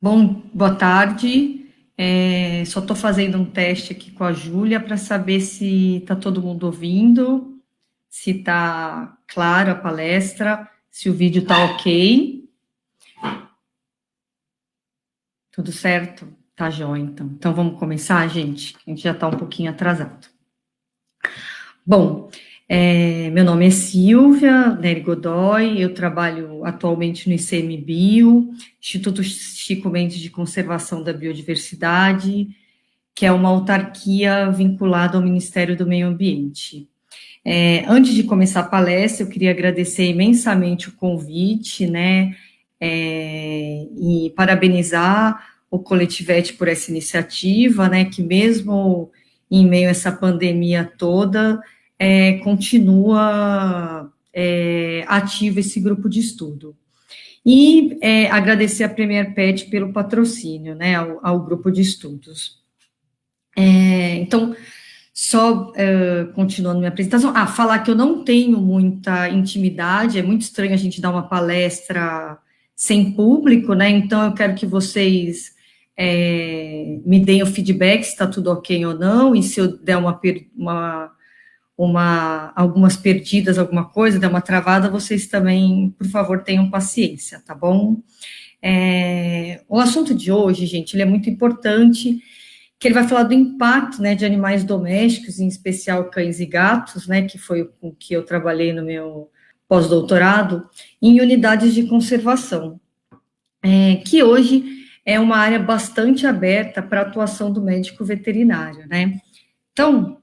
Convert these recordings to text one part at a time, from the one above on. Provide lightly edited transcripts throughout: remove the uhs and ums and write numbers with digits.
Boa tarde. Só estou fazendo um teste aqui com a Júlia para saber se está todo mundo ouvindo, se está claro a palestra, se o vídeo está ok. Tudo certo? Tá jóia, então. Então vamos começar, gente? A gente já está um pouquinho atrasado. Bom, meu nome é Silvia Nery Godoy, eu trabalho atualmente no ICMBio, Instituto Chico Mendes de Conservação da Biodiversidade, que é uma autarquia vinculada ao Ministério do Meio Ambiente. Antes de começar a palestra, eu queria agradecer imensamente o convite, né, e parabenizar o Coletivete por essa iniciativa, né, que mesmo em meio a essa pandemia toda, continua ativo esse grupo de estudo. E agradecer a Premier Pet pelo patrocínio, né, ao grupo de estudos. Então, só continuando minha apresentação, falar que eu não tenho muita intimidade, é muito estranho a gente dar uma palestra sem público, né? Então, eu quero que vocês me deem o feedback se está tudo ok ou não, e se eu der algumas perdidas, alguma coisa, der uma travada, vocês também, por favor, tenham paciência, tá bom? O assunto de hoje, gente, ele é muito importante, que ele vai falar do impacto, né, de animais domésticos, em especial cães e gatos, né, que foi com que eu trabalhei no meu pós-doutorado, em unidades de conservação, que hoje é uma área bastante aberta para a atuação do médico veterinário, né. Então,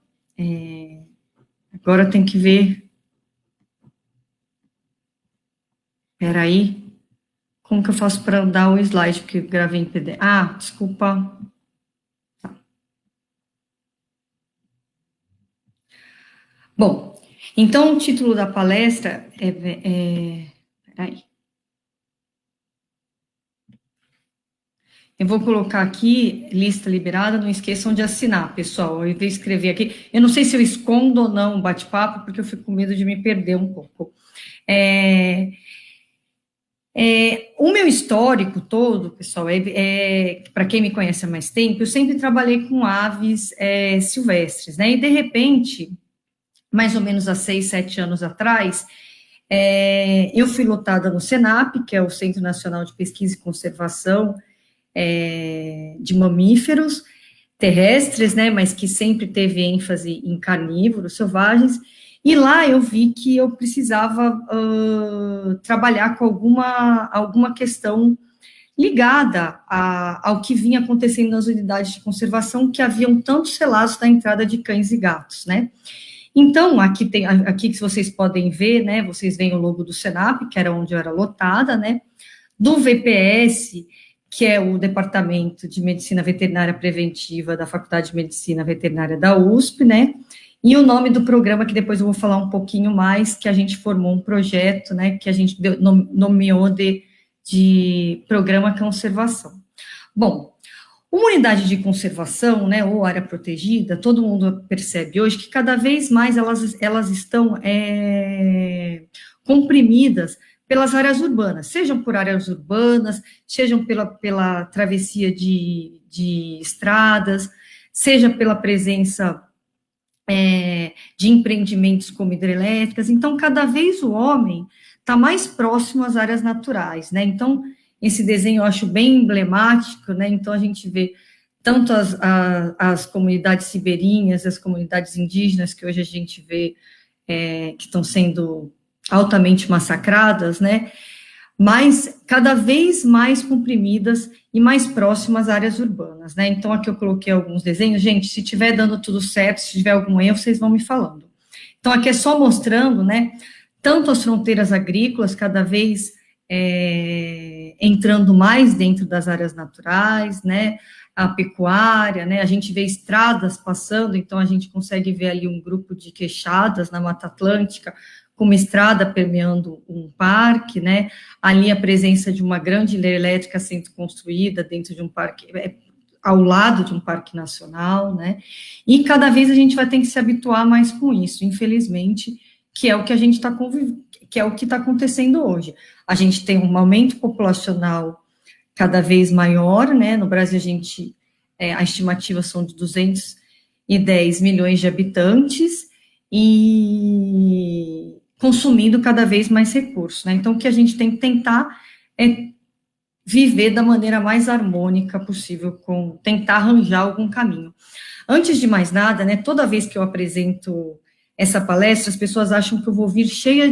agora tem que ver, peraí, como que eu faço para dar o slide, porque eu gravei em PDF. Desculpa. Bom, então o título da palestra peraí. Eu vou colocar aqui, lista liberada, não esqueçam de assinar, pessoal. Eu vou escrever aqui. Eu não sei se eu escondo ou não o bate-papo, porque eu fico com medo de me perder um pouco. O meu histórico todo, pessoal, para quem me conhece há mais tempo, eu sempre trabalhei com aves silvestres, né? E, de repente, mais ou menos há 6, 7 anos atrás, eu fui lotada no SENAP, que é o Centro Nacional de Pesquisa e Conservação de mamíferos terrestres, né, mas que sempre teve ênfase em carnívoros selvagens, e lá eu vi que eu precisava trabalhar com alguma questão ligada ao que vinha acontecendo nas unidades de conservação, que haviam tantos relatos da entrada de cães e gatos, né. Então, aqui que vocês podem ver, né, vocês veem o logo do SENAP, que era onde eu era lotada, né, do VPS, que é o Departamento de Medicina Veterinária Preventiva da Faculdade de Medicina Veterinária da USP, né, e o nome do programa, que depois eu vou falar um pouquinho mais, que a gente formou um projeto, né, que a gente nomeou de Programa Conservação. Bom, uma unidade de conservação, né, ou área protegida, todo mundo percebe hoje que cada vez mais elas estão comprimidas pelas áreas urbanas, sejam por áreas urbanas, sejam pela travessia de estradas, seja pela presença de empreendimentos como hidrelétricas. Então, cada vez o homem está mais próximo às áreas naturais, né? Então, esse desenho eu acho bem emblemático, né? Então, a gente vê tanto as comunidades ribeirinhas, as comunidades indígenas, que hoje a gente vê que estão sendo altamente massacradas, né? Mas cada vez mais comprimidas e mais próximas às áreas urbanas, né? Então, aqui eu coloquei alguns desenhos. Gente, se estiver dando tudo certo, se tiver algum erro, vocês vão me falando. Então, aqui é só mostrando, né, tanto as fronteiras agrícolas, cada vez entrando mais dentro das áreas naturais, né, a pecuária, né, a gente vê estradas passando, então a gente consegue ver ali um grupo de queixadas na Mata Atlântica, com uma estrada permeando um parque, né, ali a presença de uma grande hidrelétrica sendo construída dentro de um parque, ao lado de um parque nacional, né, e cada vez a gente vai ter que se habituar mais com isso, infelizmente, que é o que a gente está convivendo, que é o que está acontecendo hoje. A gente tem um aumento populacional cada vez maior, né? No Brasil, a estimativa são de 210 milhões de habitantes e consumindo cada vez mais recursos, né? Então, o que a gente tem que tentar é viver da maneira mais harmônica possível, tentar arranjar algum caminho. Antes de mais nada, né, toda vez que eu apresento essa palestra, as pessoas acham que eu vou vir cheia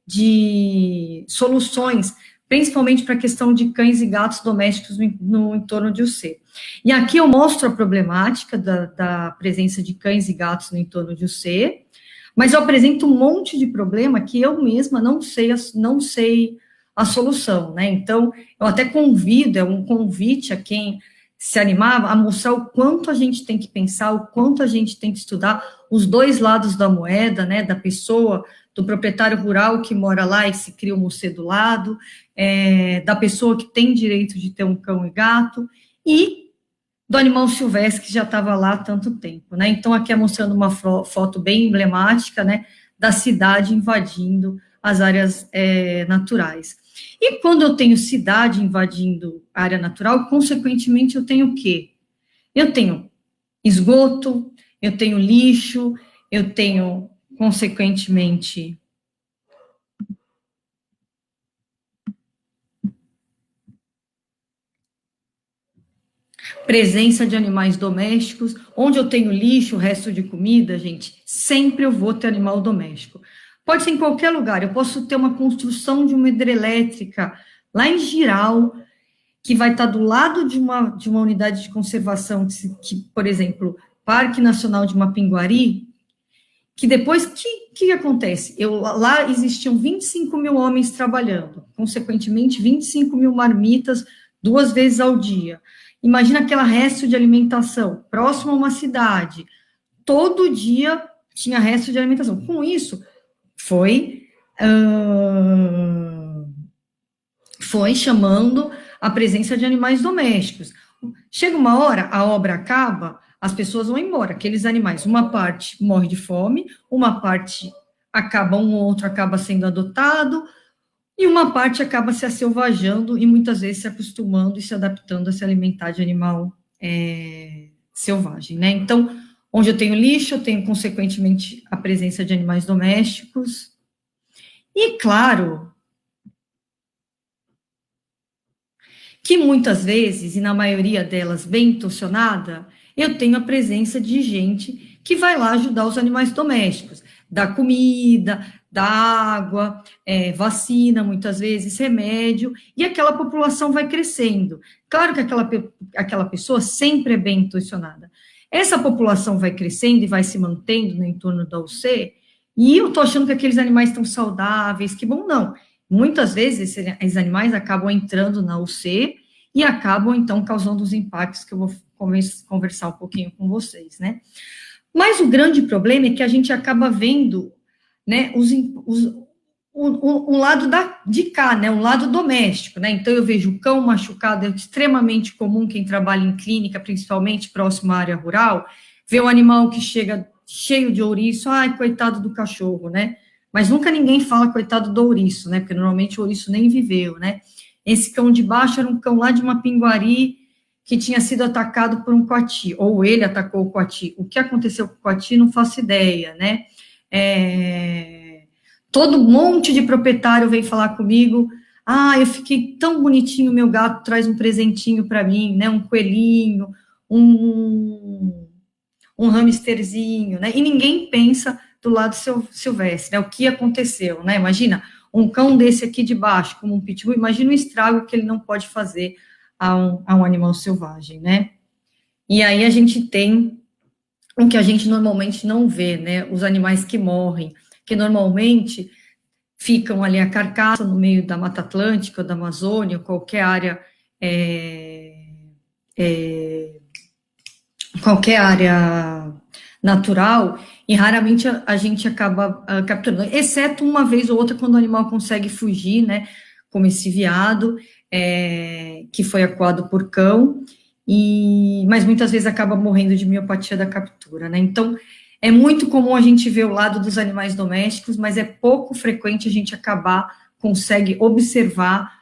de soluções, principalmente para a questão de cães e gatos domésticos no entorno de UC. E aqui eu mostro a problemática da presença de cães e gatos no entorno de UC, mas eu apresento um monte de problema que eu mesma não sei a solução, né? Então, eu até convido, é um convite a quem se animar a mostrar o quanto a gente tem que pensar, o quanto a gente tem que estudar os dois lados da moeda, né? Da pessoa, do proprietário rural que mora lá e se cria um UC do lado, da pessoa que tem direito de ter um cão e gato, e do animal silvestre que já estava lá há tanto tempo, né? Então, aqui é mostrando uma foto bem emblemática, né? Da cidade invadindo as áreas naturais. E quando eu tenho cidade invadindo a área natural, consequentemente, eu tenho o quê? Eu tenho esgoto, eu tenho lixo, eu tenho, consequentemente, presença de animais domésticos. Onde eu tenho lixo, resto de comida, gente, sempre eu vou ter animal doméstico. Pode ser em qualquer lugar, eu posso ter uma construção de uma hidrelétrica lá em Giral, que vai estar do lado de uma unidade de conservação, por exemplo, Parque Nacional de Mapinguari, que depois, que acontece? Lá existiam 25 mil homens trabalhando, consequentemente, 25 mil marmitas 2 vezes ao dia. Imagina aquela resto de alimentação, próximo a uma cidade, todo dia tinha resto de alimentação. Com isso, foi chamando a presença de animais domésticos. Chega uma hora, a obra acaba, as pessoas vão embora. Aqueles animais, uma parte morre de fome, uma parte acaba, um ou outro acaba sendo adotado, e uma parte acaba se aselvajando e muitas vezes se acostumando e se adaptando a se alimentar de animal selvagem, né? Então, onde eu tenho lixo, eu tenho, consequentemente, a presença de animais domésticos. E, claro, que muitas vezes, e na maioria delas bem intencionada, eu tenho a presença de gente que vai lá ajudar os animais domésticos, dá comida, dá água, vacina, muitas vezes, remédio, e aquela população vai crescendo. Claro que aquela pessoa sempre é bem intencionada. Essa população vai crescendo e vai se mantendo no entorno da UC, e eu estou achando que aqueles animais estão saudáveis, que bom, não. Muitas vezes, esses animais acabam entrando na UC e acabam, então, causando os impactos que eu vou conversar um pouquinho com vocês, né? Mas o grande problema é que a gente acaba vendo, né, o lado de cá, né, o lado doméstico, né? Então, eu vejo o cão machucado, é extremamente comum quem trabalha em clínica, principalmente próximo à área rural, ver um animal que chega cheio de ouriço, ai, coitado do cachorro, né? Mas nunca ninguém fala coitado do ouriço, né? Porque normalmente o ouriço nem viveu, né? Esse cão de baixo era um cão lá de Mapinguari que tinha sido atacado por um coati, ou ele atacou o coati. O que aconteceu com o coati, não faço ideia, né? Todo um monte de proprietário vem falar comigo, eu fiquei tão bonitinho, meu gato traz um presentinho para mim, né? Um coelhinho, um hamsterzinho, né? E ninguém pensa do lado silvestre, né? O que aconteceu, né? Imagina, um cão desse aqui de baixo, como um pitbull, imagina o estrago que ele não pode fazer a um animal selvagem, né? E aí a gente tem o que a gente normalmente não vê, né? Os animais que morrem, que normalmente ficam ali a carcaça no meio da Mata Atlântica, da Amazônia, qualquer área natural, e raramente a gente acaba capturando, exceto uma vez ou outra quando o animal consegue fugir, né, como esse veado, que foi acuado por cão, mas muitas vezes acaba morrendo de miopatia da captura, né, então é muito comum a gente ver o lado dos animais domésticos, mas é pouco frequente a gente consegue observar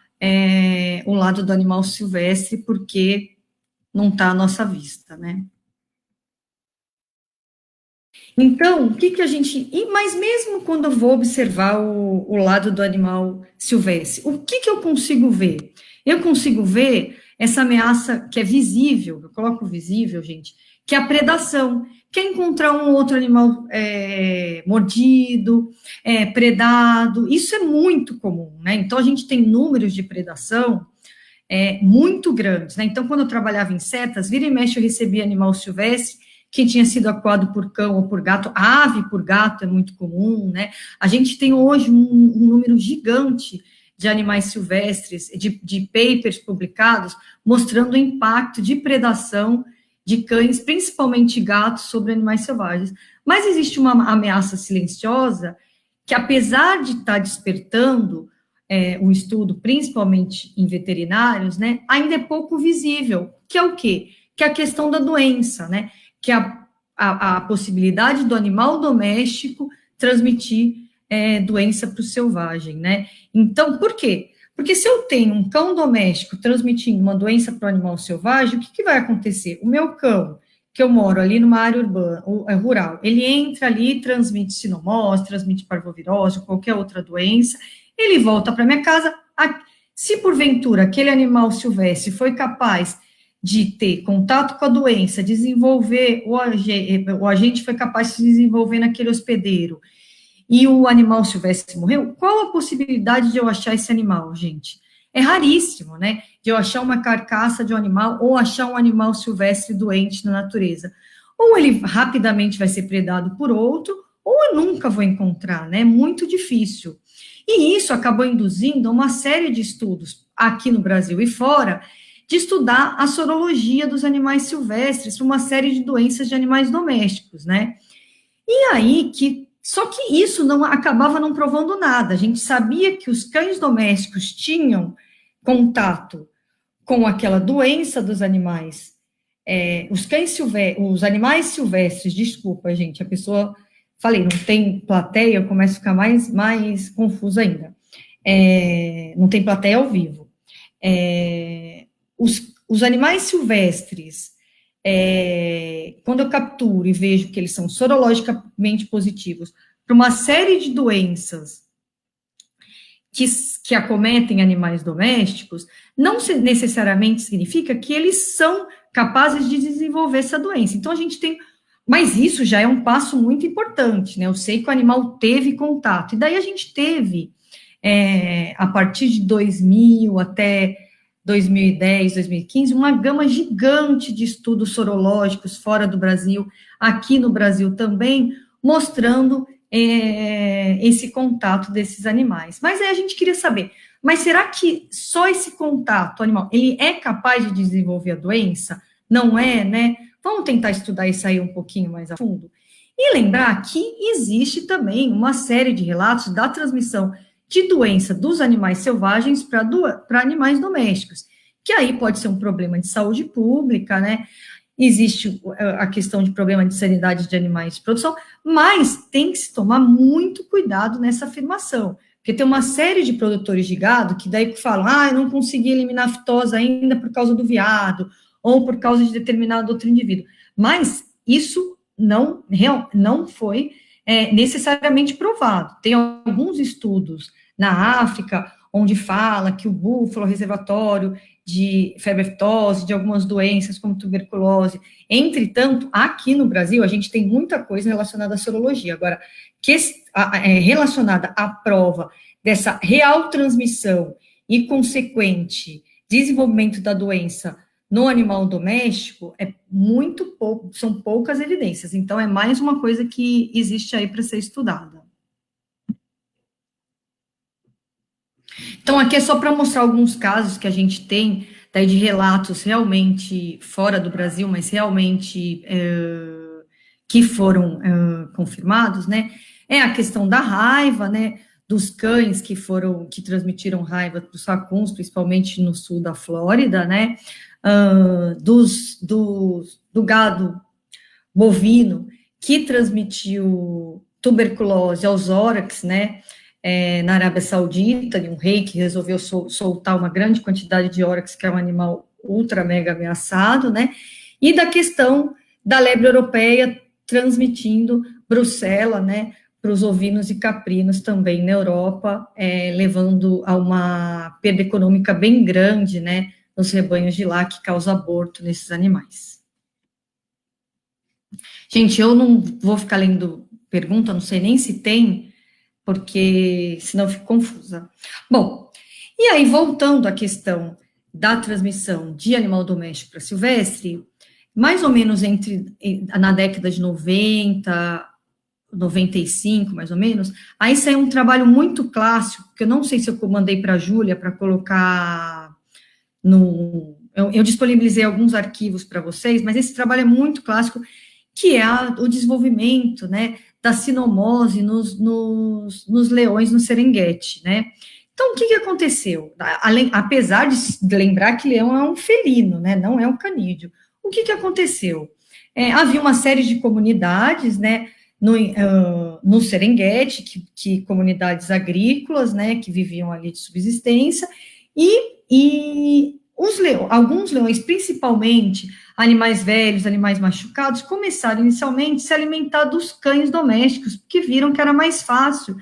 o lado do animal silvestre, porque não está à nossa vista, né? Então, o que a gente. Mas mesmo quando eu vou observar o lado do animal silvestre, o que eu consigo ver? Eu consigo ver essa ameaça que é visível, eu coloco visível, gente, que é a predação, que é encontrar um outro animal mordido, predado, isso é muito comum, né? Então, a gente tem números de predação muito grandes, né? Então, quando eu trabalhava em setas, vira e mexe eu recebia animal silvestre que tinha sido acuado por cão ou por gato, ave por gato é muito comum, né? A gente tem hoje um número gigante de animais silvestres, de papers publicados, mostrando o impacto de predação de cães, principalmente gatos, sobre animais selvagens. Mas existe uma ameaça silenciosa que, apesar de estar despertando o estudo, principalmente em veterinários, né, ainda é pouco visível, que é o quê? Que é a questão da doença, né, que é a possibilidade do animal doméstico transmitir doença para o selvagem, né? Então, por quê? Porque se eu tenho um cão doméstico transmitindo uma doença para o animal selvagem, o que vai acontecer? O meu cão, que eu moro ali numa área urbana, rural, ele entra ali, transmite sinomose, transmite parvovirose, qualquer outra doença, ele volta para minha casa. Se porventura aquele animal silvestre foi capaz de ter contato com a doença, desenvolver, o agente foi capaz de se desenvolver naquele hospedeiro, e o animal silvestre morreu, qual a possibilidade de eu achar esse animal, gente? É raríssimo, né? De eu achar uma carcaça de um animal ou achar um animal silvestre doente na natureza. Ou ele rapidamente vai ser predado por outro, ou eu nunca vou encontrar, né? Muito difícil. E isso acabou induzindo uma série de estudos aqui no Brasil e fora, de estudar a sorologia dos animais silvestres para uma série de doenças de animais domésticos, né? E aí só que isso não acabava não provando nada. A gente sabia que os cães domésticos tinham contato com aquela doença dos animais. Os animais silvestres, desculpa, gente, a pessoa, falei, não tem plateia, eu começo a ficar mais confusa ainda. Não tem plateia ao vivo. Os animais silvestres, quando eu capturo e vejo que eles são sorologicamente positivos para uma série de doenças que acometem animais domésticos, não necessariamente significa que eles são capazes de desenvolver essa doença. Então, a gente tem. Mas isso já é um passo muito importante, né? Eu sei que o animal teve contato. E daí a gente teve, a partir de 2000 até 2010, 2015, uma gama gigante de estudos sorológicos fora do Brasil, aqui no Brasil também, mostrando esse contato desses animais. Mas aí a gente queria saber, mas será que só esse contato animal, ele é capaz de desenvolver a doença? Não é, né? Vamos tentar estudar isso aí um pouquinho mais a fundo. E lembrar que existe também uma série de relatos da transmissão de doença dos animais selvagens para animais domésticos, que aí pode ser um problema de saúde pública, né? Existe a questão de problema de sanidade de animais de produção, mas tem que se tomar muito cuidado nessa afirmação, porque tem uma série de produtores de gado que daí falam, eu não consegui eliminar a fitose ainda por causa do veado, ou por causa de determinado outro indivíduo, mas isso não foi necessariamente provado. Tem alguns estudos na África, onde fala que o búfalo é reservatório de febre aftosa, de algumas doenças como tuberculose. Entretanto, aqui no Brasil, a gente tem muita coisa relacionada à sorologia. Agora, relacionada à prova dessa real transmissão e consequente desenvolvimento da doença no animal doméstico, são poucas evidências. Então, é mais uma coisa que existe aí para ser estudada. Então, aqui é só para mostrar alguns casos que a gente tem daí de relatos realmente fora do Brasil, mas realmente que foram confirmados, né? É a questão da raiva, né? Dos cães que transmitiram raiva para os racuns, principalmente no sul da Flórida, né? Do gado bovino que transmitiu tuberculose aos órax, né? na Arábia Saudita, de um rei que resolveu soltar uma grande quantidade de órax, que é um animal ultra mega ameaçado, né? E da questão da lebre europeia transmitindo brucela, né, para os ovinos e caprinos também na Europa, levando a uma perda econômica bem grande, né, nos rebanhos de lá, que causa aborto nesses animais. Gente, eu não vou ficar lendo pergunta, não sei nem se tem, porque senão eu fico confusa. Bom, e aí, voltando à questão da transmissão de animal doméstico para silvestre, mais ou menos na década de 90, 95, mais ou menos, aí saiu um trabalho muito clássico, que eu não sei se eu mandei para a Júlia para colocar no... Eu disponibilizei alguns arquivos para vocês, mas esse trabalho é muito clássico, que é o desenvolvimento, né, da sinomose nos leões no Serengeti, né? Então, o que aconteceu? Apesar de lembrar que leão é um felino, né, não é um canídeo, o que aconteceu? Havia uma série de comunidades, né, no Serengeti, comunidades agrícolas, né, que viviam ali de subsistência, e alguns leões, principalmente animais velhos, animais machucados, começaram inicialmente a se alimentar dos cães domésticos, porque viram que era mais fácil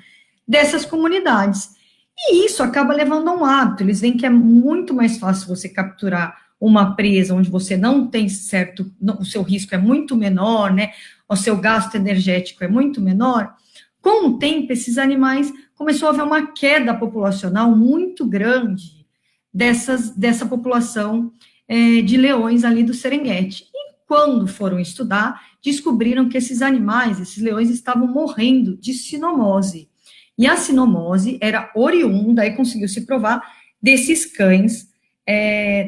dessas comunidades. E isso acaba levando a um hábito, eles veem que é muito mais fácil você capturar uma presa onde você não tem certo, o seu risco é muito menor, né, o seu gasto energético é muito menor. Com o tempo, esses animais começou a haver uma queda populacional muito grande dessa população de leões ali do Serengeti. E quando foram estudar, descobriram que esses animais, esses leões, estavam morrendo de sinomose. E a sinomose era oriunda, e conseguiu se provar, desses cães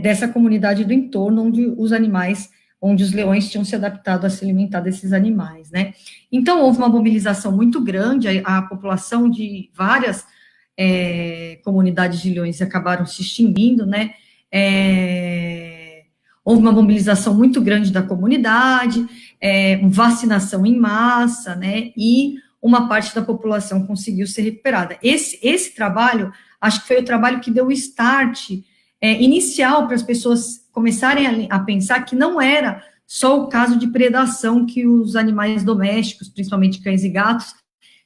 dessa comunidade do entorno, onde os leões tinham se adaptado a se alimentar desses animais, né? Então, houve uma mobilização muito grande, a população de várias comunidades de leões acabaram se extinguindo, né? Houve uma mobilização muito grande da comunidade, vacinação em massa, né? E uma parte da população conseguiu ser recuperada. Esse trabalho, acho que foi o trabalho que deu o start inicial para as pessoas começarem a pensar que não era só o caso de predação que os animais domésticos, principalmente cães e gatos,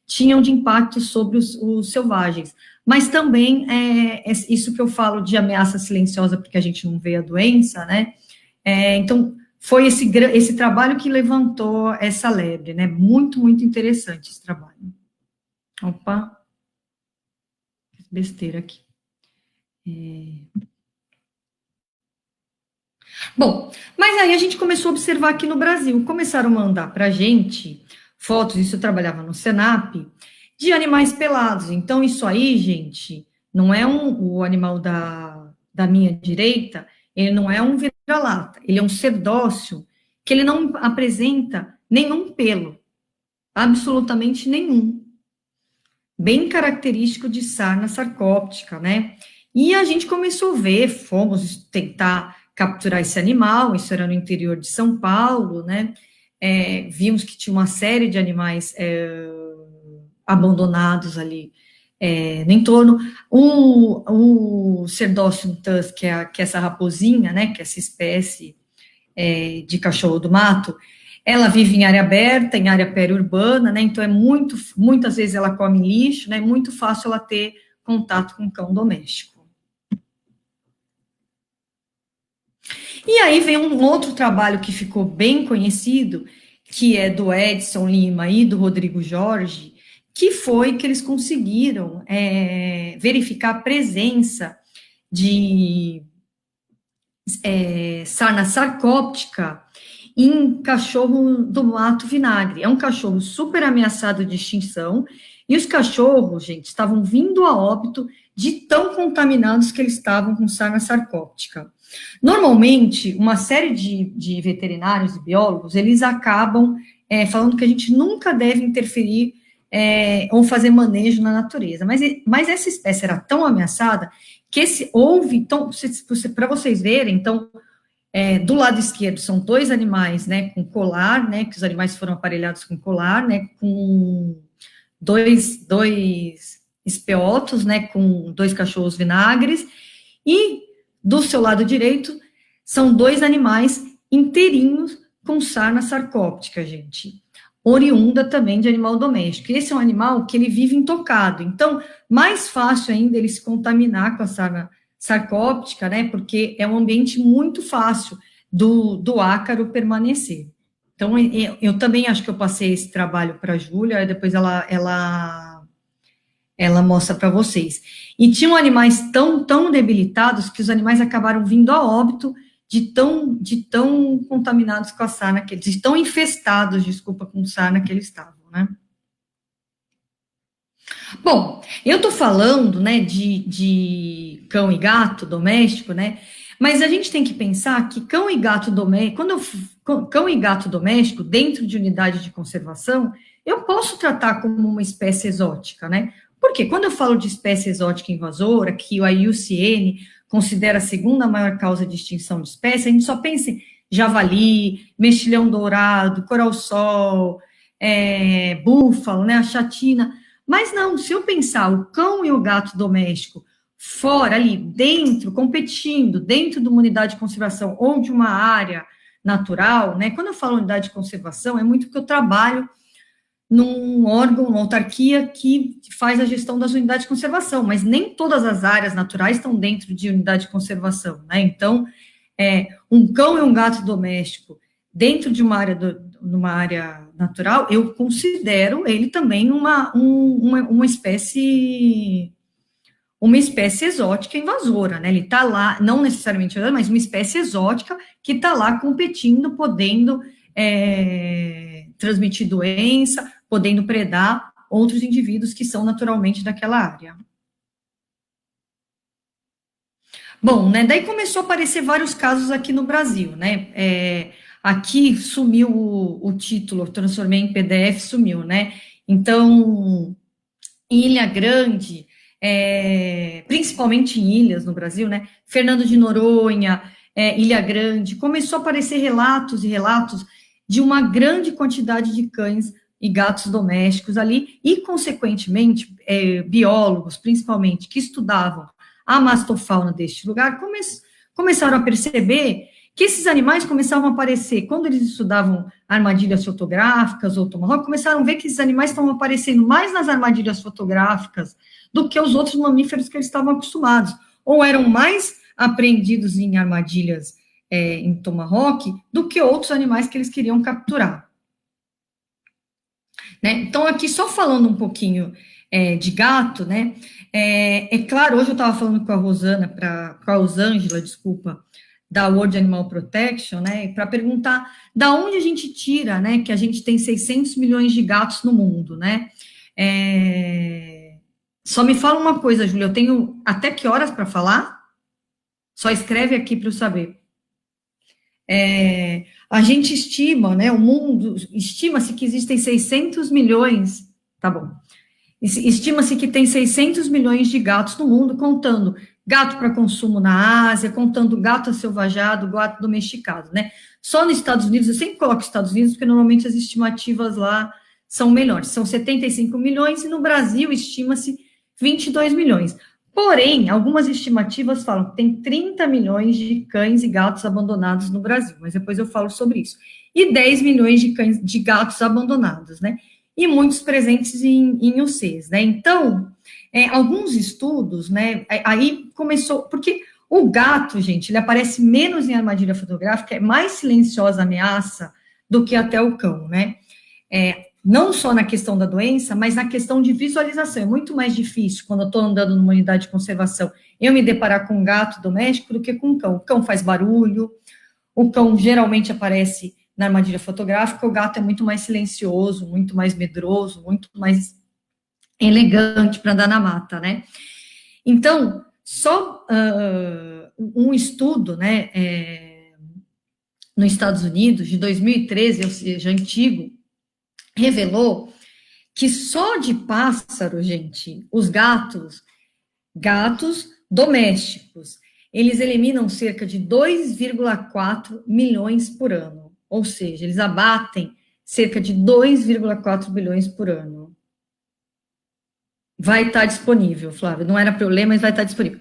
tinham de impacto sobre os selvagens, mas também isso que eu falo de ameaça silenciosa, porque a gente não vê a doença, né? Então, foi esse trabalho que levantou essa lebre, né? Muito, muito interessante esse trabalho. Opa, besteira aqui. Bom, mas aí a gente começou a observar aqui no Brasil, começaram a mandar para a gente fotos, isso eu trabalhava no Senap, de animais pelados. Então, isso aí, gente, não é o animal da minha direita, ele não é um vira-lata, ele é um cerdócio, que ele não apresenta nenhum pelo, absolutamente nenhum. Bem característico de sarna sarcóptica, né? E a gente começou a ver, fomos tentar capturar esse animal, isso era no interior de São Paulo, né? Vimos que tinha uma série de animais abandonados ali no entorno. O Cerdócio tusk, que é essa raposinha, né? Que é essa espécie de cachorro do mato, ela vive em área aberta, em área periurbana, né? Então muitas vezes ela come lixo, né? É muito fácil ela ter contato com cão doméstico. E aí vem um outro trabalho que ficou bem conhecido, que é do Edson Lima e do Rodrigo Jorge, que foi que eles conseguiram verificar a presença de sarna sarcóptica em cachorro do mato vinagre. É um cachorro super ameaçado de extinção, e os cachorros, gente, estavam vindo a óbito de tão contaminados que eles estavam com sarna sarcóptica. Normalmente, uma série de veterinários e biólogos, eles acabam falando que a gente nunca deve interferir ou fazer manejo na natureza, mas essa espécie era tão ameaçada que houve, então, para vocês verem, então, do lado esquerdo são dois animais, né, com colar, né, que os animais foram aparelhados com colar, né, com dois espeotos, né, com 2 cachorros vinagres, e do seu lado direito são 2 animais inteirinhos com sarna sarcóptica, gente, oriunda também de animal doméstico. Esse é um animal que ele vive intocado, então, mais fácil ainda ele se contaminar com a sarna sarcóptica, né, porque é um ambiente muito fácil do ácaro permanecer. Então, eu também acho que eu passei esse trabalho para a Júlia, depois ela mostra para vocês. E tinham animais tão debilitados que os animais acabaram vindo a óbito de tão contaminados com a sarna que eles, de tão infestados, desculpa, com sarna que eles estavam, né? Bom, eu tô falando, né, de cão e gato doméstico, né? Mas a gente tem que pensar que cão e gato doméstico, cão e gato doméstico, dentro de unidade de conservação, eu posso tratar como uma espécie exótica, né? Porque quando eu falo de espécie exótica invasora, que a IUCN considera a segunda maior causa de extinção de espécie, a gente só pensa em javali, mexilhão dourado, coral-sol, búfalo, né, a chatina. Mas não, se eu pensar o cão e o gato doméstico fora ali, dentro, competindo, dentro de uma unidade de conservação ou de uma área natural, né? Quando eu falo unidade de conservação, é muito porque eu trabalho num órgão, uma autarquia que faz a gestão das unidades de conservação, mas nem todas as áreas naturais estão dentro de unidade de conservação, né? Então, um cão e um gato doméstico dentro de numa área natural, eu considero ele também uma espécie exótica invasora, né? Ele está lá, não necessariamente, mas uma espécie exótica que está lá competindo, podendo transmitir doença, podendo predar outros indivíduos que são naturalmente daquela área. Bom, né, daí começou a aparecer vários casos aqui no Brasil, né, aqui sumiu o título, eu transformei em PDF, sumiu, né, então, em Ilha Grande, principalmente em ilhas no Brasil, né, Fernando de Noronha, Ilha Grande, começou a aparecer relatos e relatos de uma grande quantidade de cães e gatos domésticos ali, e, consequentemente, biólogos, principalmente, que estudavam a mastofauna deste lugar, começaram a perceber que esses animais começavam a aparecer, quando eles estudavam armadilhas fotográficas ou tomahawk, começaram a ver que esses animais estavam aparecendo mais nas armadilhas fotográficas do que os outros mamíferos que eles estavam acostumados, ou eram mais apreendidos em armadilhas em tomahawk do que outros animais que eles queriam capturar. Né? Então, aqui só falando um pouquinho de gato, né? Claro, hoje eu estava falando com a Rosana, com a Rosângela, desculpa, da World Animal Protection, né? Para perguntar da onde a gente tira, né? Que a gente tem 600 milhões de gatos no mundo, né? Só me fala uma coisa, Júlia, eu tenho até que horas para falar? Só escreve aqui para eu saber. A gente estima, né, o mundo, estima-se que existem 600 milhões, tá bom, estima-se que tem 600 milhões de gatos no mundo, contando gato para consumo na Ásia, contando gato asilvajado, gato domesticado, né, só nos Estados Unidos, eu sempre coloco Estados Unidos, porque normalmente as estimativas lá são melhores, são 75 milhões, e no Brasil estima-se 22 milhões. Porém, algumas estimativas falam que tem 30 milhões de cães e gatos abandonados no Brasil, mas depois eu falo sobre isso. E 10 milhões de gatos abandonados, né? E muitos presentes em UCs, né? Então, alguns estudos, né? Aí começou, porque o gato, gente, ele aparece menos em armadilha fotográfica, é mais silenciosa ameaça do que até o cão, né? Não só na questão da doença, mas na questão de visualização. É muito mais difícil, quando eu estou andando numa unidade de conservação, eu me deparar com um gato doméstico do que com um cão. O cão faz barulho, o cão geralmente aparece na armadilha fotográfica, o gato é muito mais silencioso, muito mais medroso, muito mais elegante para andar na mata, né? Então, só um estudo, né, nos Estados Unidos, de 2013, ou seja, antigo, revelou que só de pássaro, gente, os gatos domésticos, eles eliminam cerca de 2,4 milhões por ano. Ou seja, eles abatem cerca de 2,4 bilhões por ano. Vai estar disponível, Flávio. Não era para eu ler, mas vai estar disponível.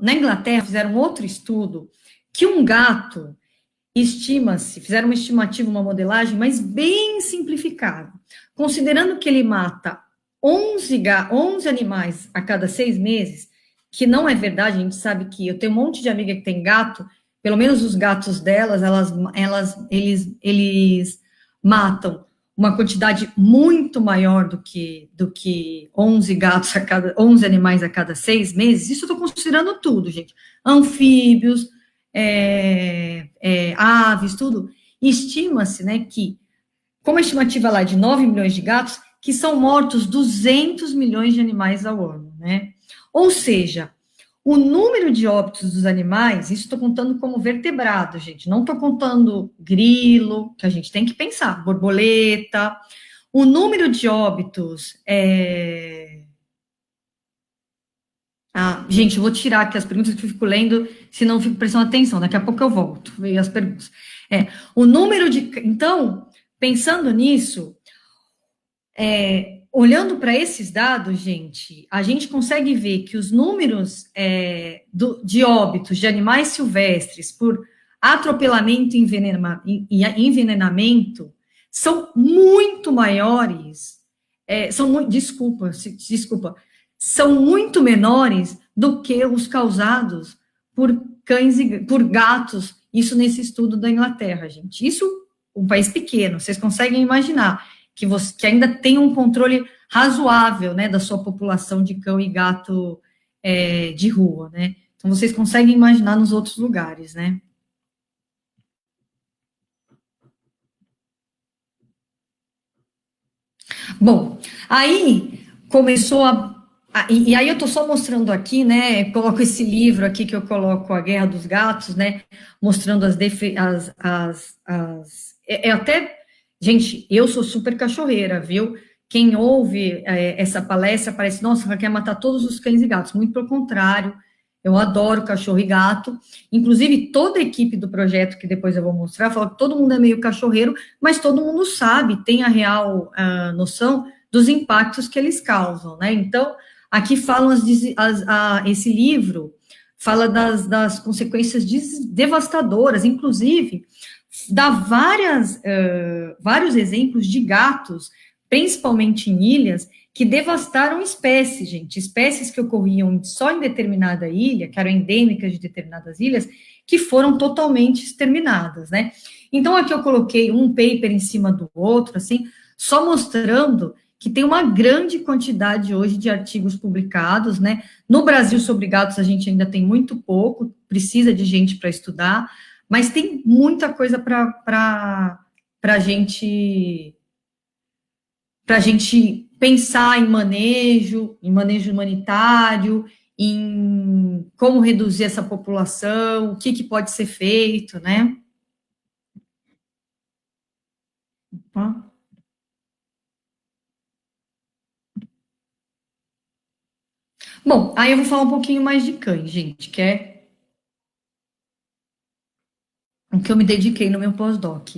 Na Inglaterra, fizeram outro estudo que um gato estima-se, fizeram uma estimativa, uma modelagem, mas bem simplificada, considerando que ele mata 11 animais a cada 6 meses, que não é verdade, a gente sabe que eu tenho um monte de amiga que tem gato, pelo menos os gatos delas, eles matam uma quantidade muito maior do que 11 gatos a cada 11 animais a cada 6 meses. Isso eu estou considerando tudo, gente. Anfíbios, aves, tudo. E estima-se, né, que, como a estimativa lá de 9 milhões de gatos, que são mortos 200 milhões de animais ao ano, né? Ou seja, o número de óbitos dos animais, isso estou contando como vertebrado, gente, não estou contando grilo, que a gente tem que pensar, borboleta, o número de óbitos gente, eu vou tirar aqui as perguntas que eu fico lendo, senão eu fico prestando atenção. Daqui a pouco eu volto, veio as perguntas. O número de. Então, pensando nisso, olhando para esses dados, gente, a gente consegue ver que os números de óbitos de animais silvestres por atropelamento e envenenamento são muito maiores, desculpa, são muito menores do que os causados por cães e por gatos, isso nesse estudo da Inglaterra, gente. Isso, um país pequeno, vocês conseguem imaginar que ainda tem um controle razoável, né, da sua população de cão e gato de rua, né? Então, vocês conseguem imaginar nos outros lugares, né? Bom, aí começou e aí eu tô só mostrando aqui, né? Coloco esse livro aqui que eu coloco A Guerra dos Gatos, né? Mostrando até, gente, eu sou super cachorreira, viu? Quem ouve essa palestra parece, nossa, ela quer matar todos os cães e gatos. Muito pelo contrário, eu adoro cachorro e gato. Inclusive, toda a equipe do projeto, que depois eu vou mostrar, fala que todo mundo é meio cachorreiro, mas todo mundo sabe, tem a real noção dos impactos que eles causam, né? Então, aqui falam esse livro fala das consequências devastadoras, inclusive dá vários exemplos de gatos, principalmente em ilhas, que devastaram espécies, gente, espécies que ocorriam só em determinada ilha, que eram endêmicas de determinadas ilhas, que foram totalmente exterminadas, né? Então, aqui eu coloquei um paper em cima do outro, assim, só mostrando que tem uma grande quantidade hoje de artigos publicados, né? No Brasil, sobre gatos, a gente ainda tem muito pouco, precisa de gente para estudar, mas tem muita coisa para a gente pensar em manejo humanitário, em como reduzir essa população, o que pode ser feito, né? Tá? Bom, aí eu vou falar um pouquinho mais de cães, gente, que é o que eu me dediquei no meu pós-doc.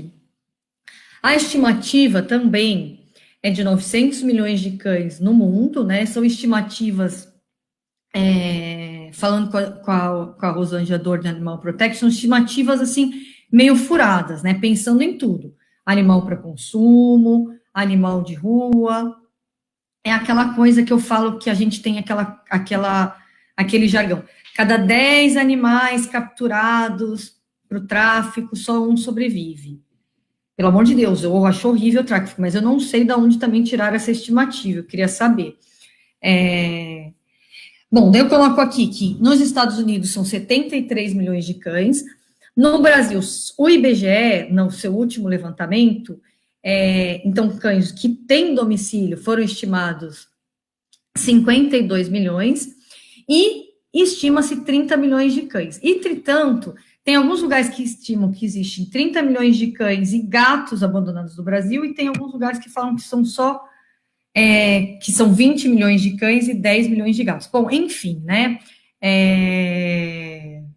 A estimativa também é de 900 milhões de cães no mundo, né? São estimativas, falando com a Rosângela Dor de Animal Protection, estimativas assim, meio furadas, né? Pensando em tudo: animal para consumo, animal de rua. É aquela coisa que eu falo que a gente tem aquele jargão. Cada 10 animais capturados para o tráfico, só um sobrevive. Pelo amor de Deus, eu acho horrível o tráfico, mas eu não sei de onde também tirar essa estimativa, eu queria saber. Bom, daí eu coloco aqui que nos Estados Unidos são 73 milhões de cães, no Brasil, o IBGE, no seu último levantamento, então, cães que têm domicílio foram estimados 52 milhões, e estima-se 30 milhões de cães. Entretanto, tem alguns lugares que estimam que existem 30 milhões de cães e gatos abandonados no Brasil, e tem alguns lugares que falam que são só que são 20 milhões de cães e 10 milhões de gatos. Bom, enfim, né?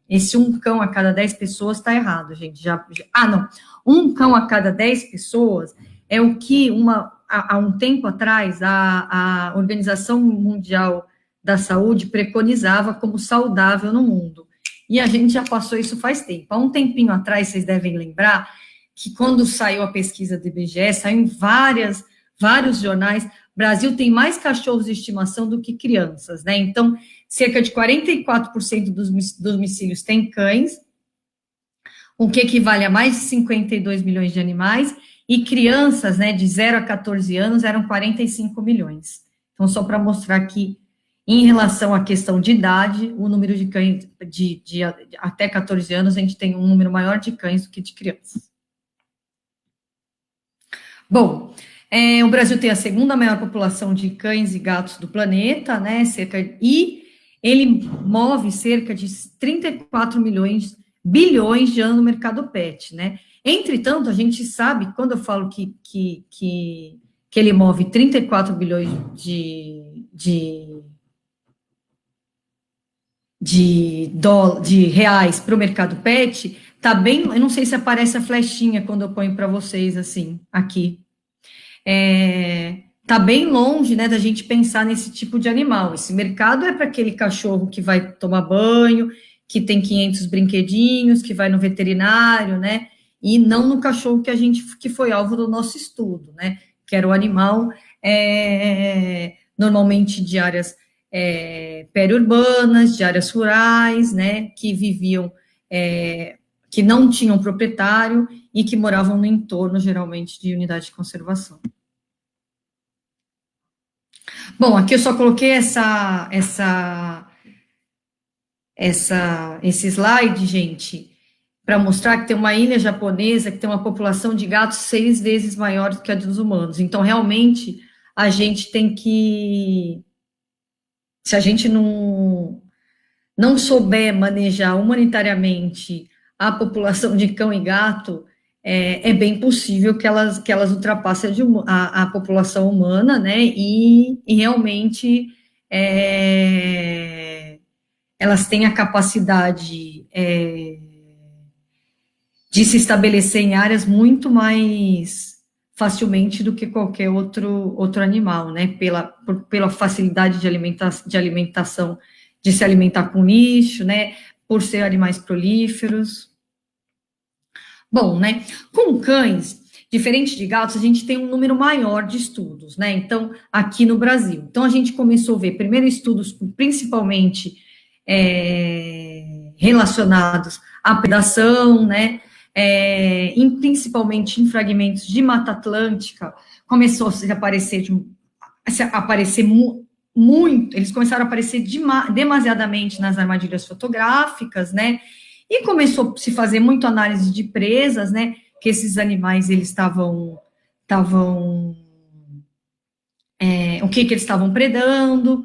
Esse um cão a cada 10 pessoas está errado, gente. Não. Um cão a cada 10 pessoas é o que há um tempo atrás, a Organização Mundial da Saúde preconizava como saudável no mundo. E a gente já passou isso faz tempo. Há um tempinho atrás, vocês devem lembrar, que quando saiu a pesquisa do IBGE, saiu em vários jornais, Brasil tem mais cachorros de estimação do que crianças, né? Então, cerca de 44% dos domicílios têm cães, o que equivale a mais de 52 milhões de animais, e crianças, né, de 0 a 14 anos eram 45 milhões. Então, só para mostrar que, em relação à questão de idade, o número de cães de até 14 anos, a gente tem um número maior de cães do que de crianças. Bom, o Brasil tem a segunda maior população de cães e gatos do planeta, né, e ele move cerca de 34 bilhões de anos no mercado pet, né? Entretanto, a gente sabe, quando eu falo que ele move 34 bilhões de reais para o mercado pet, tá bem, eu não sei se aparece a flechinha quando eu ponho para vocês, assim, aqui. Tá bem longe, né, da gente pensar nesse tipo de animal. Esse mercado é para aquele cachorro que vai tomar banho, que tem 500 brinquedinhos, que vai no veterinário, né, e não no cachorro que foi alvo do nosso estudo, né, que era o animal, normalmente de áreas periurbanas, de áreas rurais, né, que viviam, que não tinham proprietário e que moravam no entorno, geralmente, de unidade de conservação. Bom, aqui eu só coloquei esse slide, gente, para mostrar que tem uma ilha japonesa que tem uma população de gatos 6 vezes maior do que a dos humanos. Então, realmente, a gente tem que... Se a gente não souber manejar humanitariamente a população de cão e gato, é bem possível que elas ultrapassem a população humana, né, e realmente elas têm a capacidade de se estabelecer em áreas muito mais facilmente do que qualquer outro animal, né, pela facilidade de alimentação, de se alimentar com lixo, né, por ser animais prolíferos. Bom, né, com cães, diferente de gatos, a gente tem um número maior de estudos, né, então, aqui no Brasil. Então, a gente começou a ver, primeiro, estudos principalmente relacionados à predação, né, principalmente em fragmentos de Mata Atlântica, começou a aparecer muito, eles começaram a aparecer demasiadamente nas armadilhas fotográficas, né, e começou a se fazer muito análise de presas, né, que esses animais, eles o que eles estavam predando,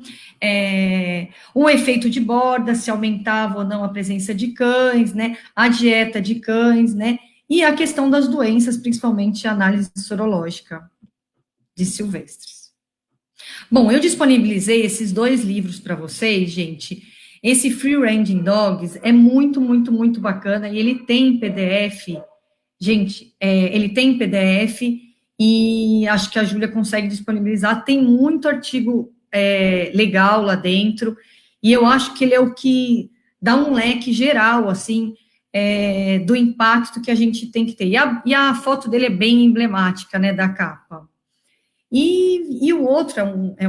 o efeito de borda, se aumentava ou não a presença de cães, né, a dieta de cães, né, e a questão das doenças, principalmente a análise sorológica de silvestres. Bom, eu disponibilizei esses 2 livros para vocês, gente. Esse Free Ranging Dogs é muito, muito, muito bacana, e ele tem PDF, gente, ele tem PDF, e acho que a Júlia consegue disponibilizar, tem muito artigo legal lá dentro, e eu acho que ele é o que dá um leque geral, assim, do impacto que a gente tem que ter, e a foto dele é bem emblemática, né, da capa. E o outro é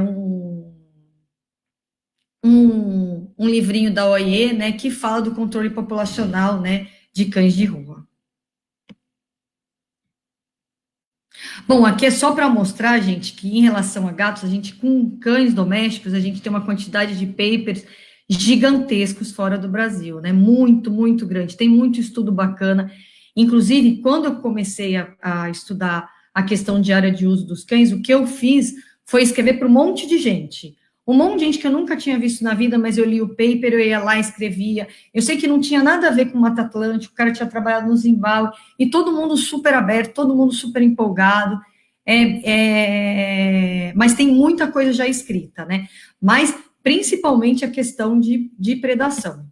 um livrinho da OIE, né, que fala do controle populacional, né, de cães de rua. Bom, aqui é só para mostrar, gente, que em relação a gatos, a gente, com cães domésticos, a gente tem uma quantidade de papers gigantescos fora do Brasil, né, muito, muito grande, tem muito estudo bacana, inclusive, quando eu comecei a estudar a questão de área de uso dos cães, o que eu fiz foi escrever para um monte de gente que eu nunca tinha visto na vida, mas eu li o paper, eu ia lá, escrevia, eu sei que não tinha nada a ver com Mata Atlântica, o cara tinha trabalhado no Zimbábue, e todo mundo super aberto, todo mundo super empolgado, mas tem muita coisa já escrita, né, mas principalmente a questão de predação.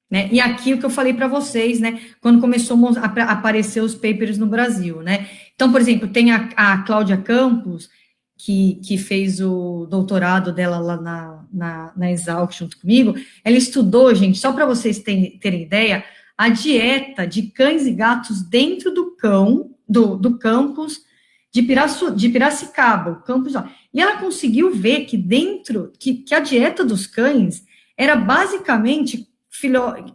Né? E aqui o que eu falei para vocês, né, quando começou a aparecer os papers no Brasil, né, Então, por exemplo, tem a Cláudia Campos, que fez o doutorado dela lá na Exalc junto comigo, ela estudou, gente, só para vocês terem ideia, a dieta de cães e gatos dentro do campus de Piracicaba, o campus lá. E ela conseguiu ver que que a dieta dos cães era basicamente,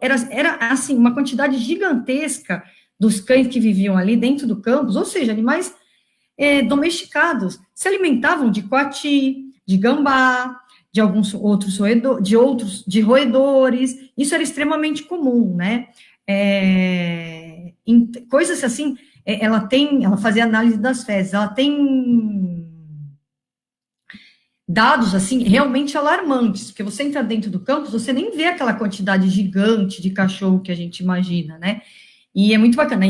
era assim, uma quantidade gigantesca dos cães que viviam ali dentro do campus, ou seja, animais domesticados, se alimentavam de coati, de gambá, de alguns outros de roedores, isso era extremamente comum, né? Coisas assim, ela fazia análise das fezes, ela tem dados, assim, realmente alarmantes, porque você entra dentro do campus, você nem vê aquela quantidade gigante de cachorro que a gente imagina, né? E é muito bacana.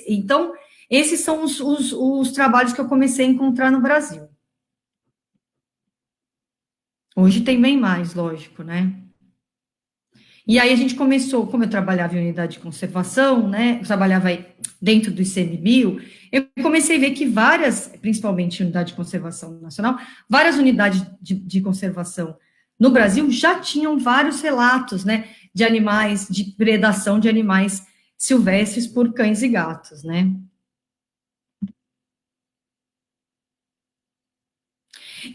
Então, esses são os trabalhos que eu comecei a encontrar no Brasil. Hoje tem bem mais, lógico, né? E aí a gente começou, como eu trabalhava em unidade de conservação, né? Eu trabalhava aí dentro do ICMBio, eu comecei a ver que várias, principalmente em unidade de conservação nacional, várias unidades de conservação no Brasil já tinham vários relatos, né? De animais, de predação de animais silvestres por cães e gatos, né?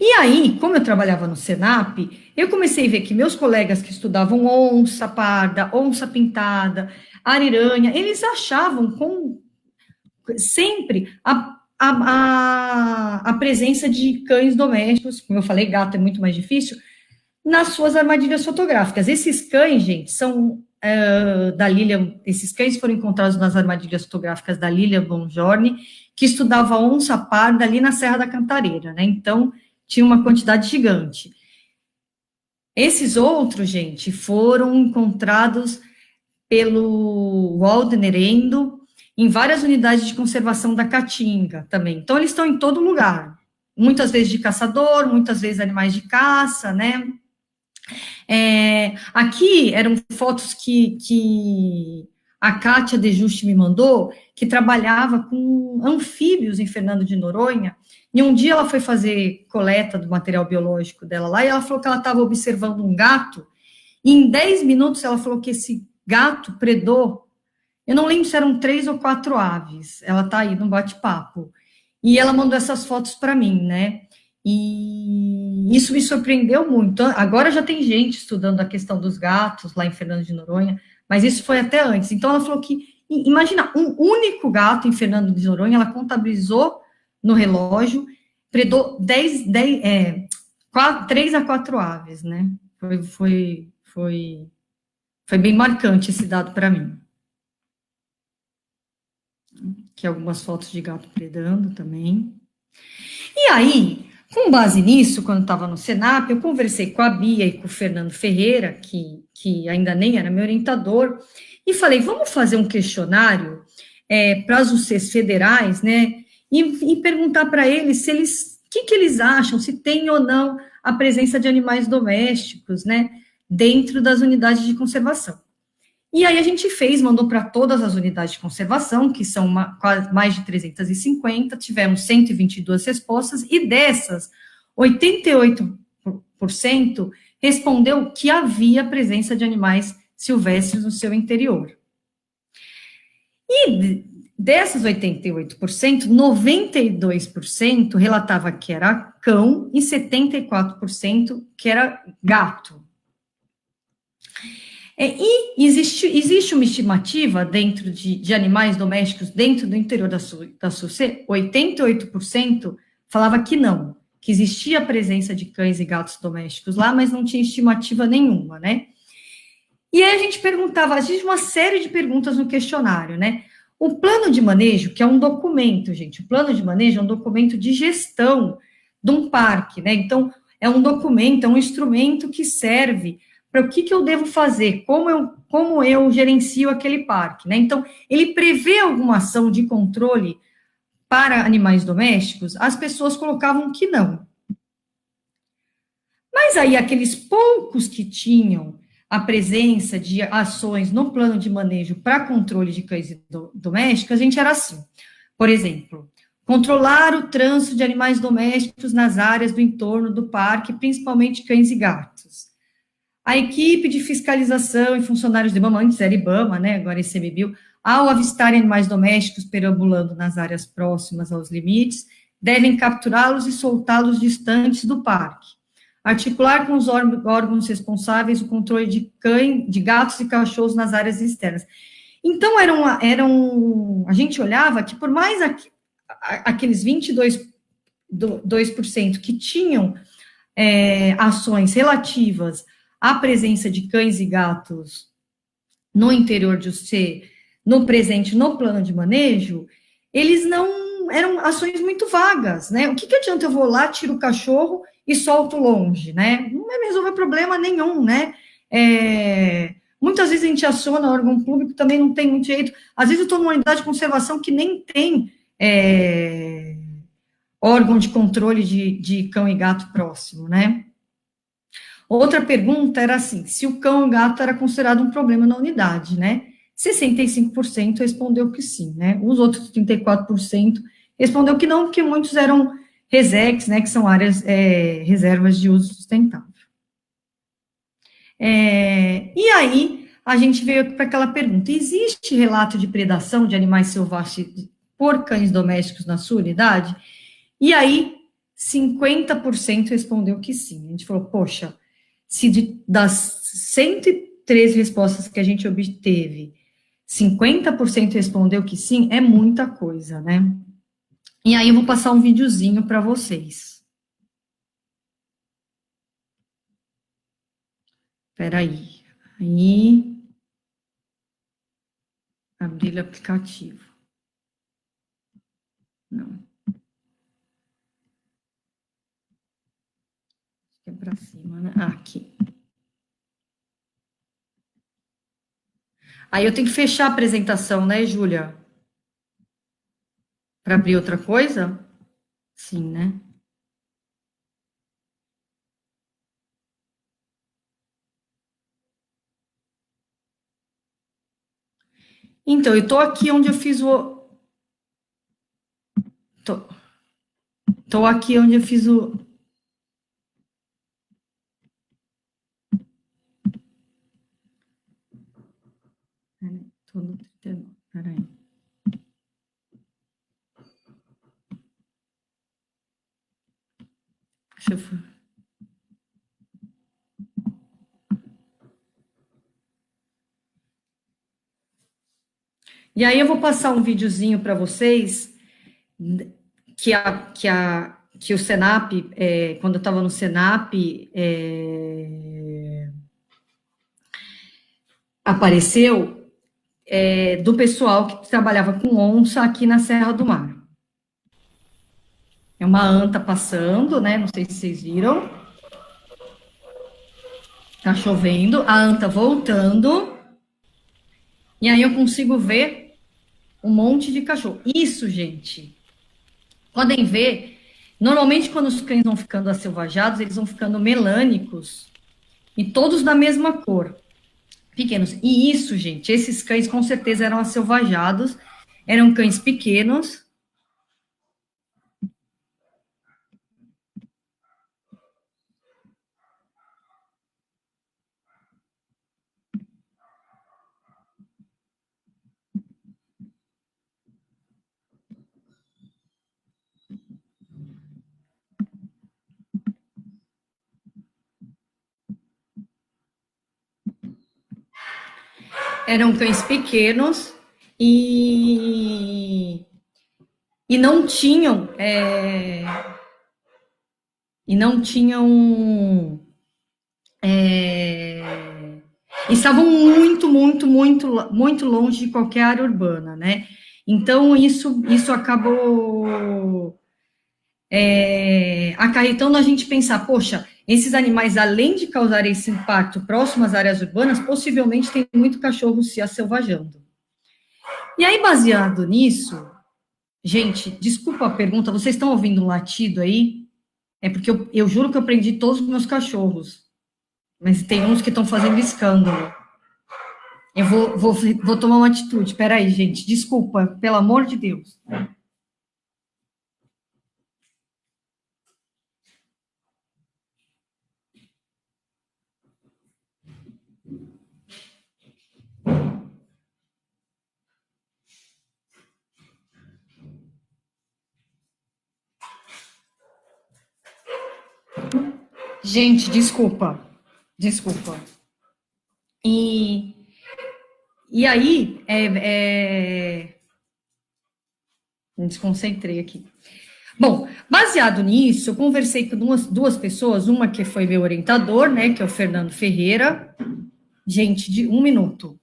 E aí, como eu trabalhava no Senap, eu comecei a ver que meus colegas que estudavam onça parda, onça pintada, ariranha, eles achavam sempre a presença de cães domésticos, como eu falei, gato é muito mais difícil, nas suas armadilhas fotográficas. Esses cães, gente, são da Lilian, esses cães foram encontrados nas armadilhas fotográficas da Lilian Bongiorni, que estudava onça parda ali na Serra da Cantareira, né? Então, tinha uma quantidade gigante. Esses outros, gente, foram encontrados pelo Waldner Endo em várias unidades de conservação da Caatinga também. Então, eles estão em todo lugar. Muitas vezes de caçador, muitas vezes animais de caça, né? Aqui eram fotos que a Kátia De Juste me mandou, que trabalhava com anfíbios em Fernando de Noronha, e um dia ela foi fazer coleta do material biológico dela lá, e ela falou que ela estava observando um gato, e em 10 minutos ela falou que esse gato predou, eu não lembro se eram 3 ou 4 aves, ela está aí no bate-papo, e ela mandou essas fotos para mim, né? E isso me surpreendeu muito. Agora já tem gente estudando a questão dos gatos lá em Fernando de Noronha, mas isso foi até antes. Então ela falou que, imagina, um único gato em Fernando de Noronha, ela contabilizou no relógio, predou 3 a 4 aves, né? Foi bem marcante esse dado para mim. Que algumas fotos de gato predando também. E aí, com base nisso, quando estava no Senap, eu conversei com a Bia e com o Fernando Ferreira, que ainda nem era meu orientador, e falei, vamos fazer um questionário para as UCs federais, né, e perguntar para eles se eles, o que eles acham, se tem ou não a presença de animais domésticos, né, dentro das unidades de conservação. E aí a gente mandou para todas as unidades de conservação, que são mais de 350, tivemos 122 respostas, e dessas, 88% respondeu que havia presença de animais silvestres no seu interior. E dessas 88%, 92% relatava que era cão e 74% que era gato. E existe uma estimativa dentro de animais domésticos dentro do interior da SUC, 88% falava que não, que existia a presença de cães e gatos domésticos lá, mas não tinha estimativa nenhuma, né? E aí a gente perguntava, existe uma série de perguntas no questionário, né? O plano de manejo, que é um documento, gente, o plano de manejo é um documento de gestão de um parque, né? Então, é um documento, é um instrumento que serve para o que eu devo fazer, como eu gerencio aquele parque, né? Então, ele prevê alguma ação de controle para animais domésticos, as pessoas colocavam que não. Mas aí, aqueles poucos que tinham a presença de ações no plano de manejo para controle de cães domésticos, a gente era assim. Por exemplo, Controlar o trânsito de animais domésticos nas áreas do entorno do parque, principalmente cães e gatos. A equipe de fiscalização e funcionários do IBAMA, antes era IBAMA, né, agora é ICMBio, ao avistarem animais domésticos perambulando nas áreas próximas aos limites, devem capturá-los e soltá-los distantes do parque. Articular com os órgãos responsáveis o controle de gatos e cachorros nas áreas externas. Então, a gente olhava que por mais aqueles 22% que tinham ações relativas à presença de cães e gatos no interior de você, no presente, no plano de manejo, eles não eram ações muito vagas, né? O que adianta eu vou lá, tiro o cachorro e solto longe, né? Não vai resolver problema nenhum, né? Muitas vezes a gente aciona órgão público, também não tem muito jeito. Às vezes eu estou numa unidade de conservação que nem tem órgão de controle de cão e gato próximo, né? Outra pergunta era assim, se o cão e o gato era considerado um problema na unidade, né? 65% respondeu que sim, né? Os outros 34% respondeu que não, porque muitos eram RESEX, né, que são áreas, reservas de uso sustentável. E aí, a gente veio para aquela pergunta, existe relato de predação de animais selvagens por cães domésticos na sua unidade? E aí, 50% respondeu que sim. A gente falou, poxa, se das 113 respostas que a gente obteve, 50% respondeu que sim, é muita coisa, né? E aí eu vou passar um videozinho para vocês. Espera aí. Aí. Abrir o aplicativo. Não. É para cima, né? Aqui. Aí eu tenho que fechar a apresentação, né, Júlia? Para abrir outra coisa? Sim, né? Então, eu estou aqui onde eu fiz o... Tô aqui onde eu fiz o... Tô no 39, peraí. Deixa eu... E aí eu vou passar um videozinho para vocês que o Senap, quando eu estava no Senap, apareceu do pessoal que trabalhava com onça aqui na Serra do Mar. É uma anta passando, né? Não sei se vocês viram. Tá chovendo, a anta voltando. E aí eu consigo ver um monte de cachorro. Isso, gente, podem ver, normalmente quando os cães vão ficando acelvajados, eles vão ficando melânicos e todos da mesma cor, pequenos. E isso, gente, esses cães com certeza eram acelvajados, eram cães pequenos. Eram cães pequenos e não tinham estavam muito longe de qualquer área urbana, né? Então isso acabou acarretando a gente pensar, poxa, esses animais, além de causar esse impacto próximo às áreas urbanas, possivelmente tem muito cachorro se acelvajando. E aí, baseado nisso, gente, desculpa a pergunta, vocês estão ouvindo um latido aí? É porque eu juro que eu prendi todos os meus cachorros, mas tem uns que estão fazendo escândalo. Eu vou tomar uma atitude, peraí, gente, desculpa, pelo amor de Deus. Gente, desculpa, desculpa. E, e aí, me desconcentrei aqui. Bom, baseado nisso, eu conversei com duas pessoas, uma que foi meu orientador, né, que é o Fernando Ferreira. Gente, de um minuto.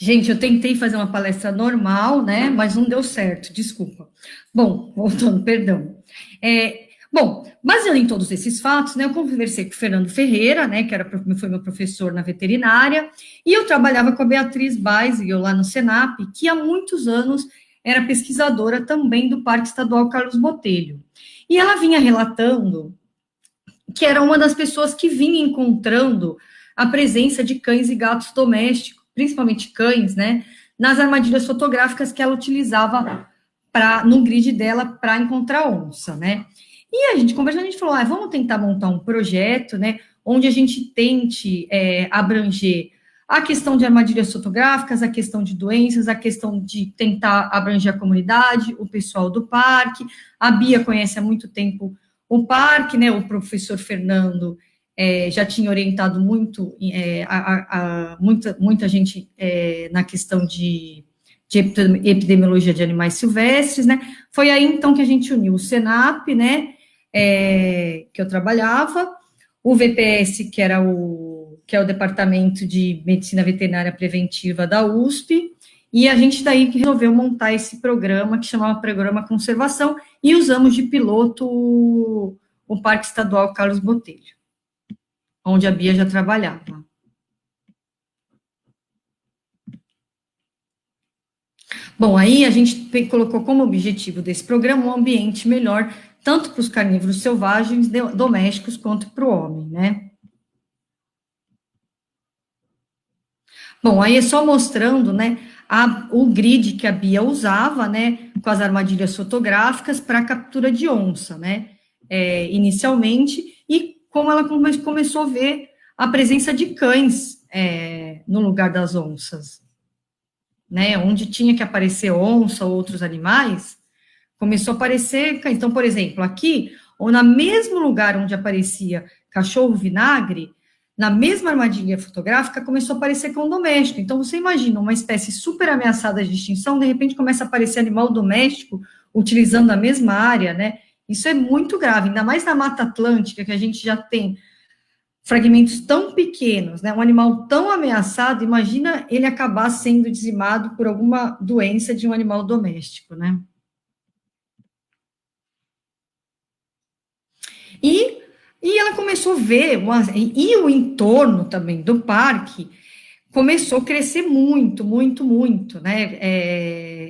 Gente, eu tentei fazer uma palestra normal, né, mas não deu certo, desculpa. Bom, voltando, perdão. Bom, baseado em todos esses fatos, né, eu conversei com o Fernando Ferreira, né, foi meu professor na veterinária, e eu trabalhava com a Beatriz Baisel lá no Senap, que há muitos anos era pesquisadora também do Parque Estadual Carlos Botelho. E ela vinha relatando que era uma das pessoas que vinha encontrando a presença de cães e gatos domésticos, principalmente cães, né, nas armadilhas fotográficas que ela utilizava no grid dela para encontrar onça, né? E a gente conversando, a gente falou, vamos tentar montar um projeto, né, onde a gente tente abranger a questão de armadilhas fotográficas, a questão de doenças, a questão de tentar abranger a comunidade, o pessoal do parque. A Bia conhece há muito tempo o parque, né? O professor Fernando já tinha orientado muito muita gente na questão de epidemiologia de animais silvestres, né? Foi aí então que a gente uniu o Senap, né? Que eu trabalhava, o VPS, que é o Departamento de Medicina Veterinária Preventiva da USP, e a gente daí que resolveu montar esse programa que chamava Programa Conservação, e usamos de piloto o Parque Estadual Carlos Botelho, onde a Bia já trabalhava. Bom, aí a gente colocou como objetivo desse programa um ambiente melhor, tanto para os carnívoros selvagens, domésticos, quanto para o homem, né? Bom, aí é só mostrando, né, o grid que a Bia usava, né, com as armadilhas fotográficas para captura de onça, né, inicialmente, e como ela começou a ver a presença de cães no lugar das onças, né, onde tinha que aparecer onça ou outros animais, começou a aparecer cães. Então, por exemplo, aqui, ou no mesmo lugar onde aparecia cachorro vinagre, na mesma armadilha fotográfica, começou a aparecer cão doméstico. Então, você imagina uma espécie super ameaçada de extinção, de repente começa a aparecer animal doméstico utilizando a mesma área, né? Isso é muito grave, ainda mais na Mata Atlântica, que a gente já tem fragmentos tão pequenos, né? Um animal tão ameaçado, imagina ele acabar sendo dizimado por alguma doença de um animal doméstico, né? E, e ela começou a ver, e o entorno também do parque começou a crescer muito, muito, muito, né?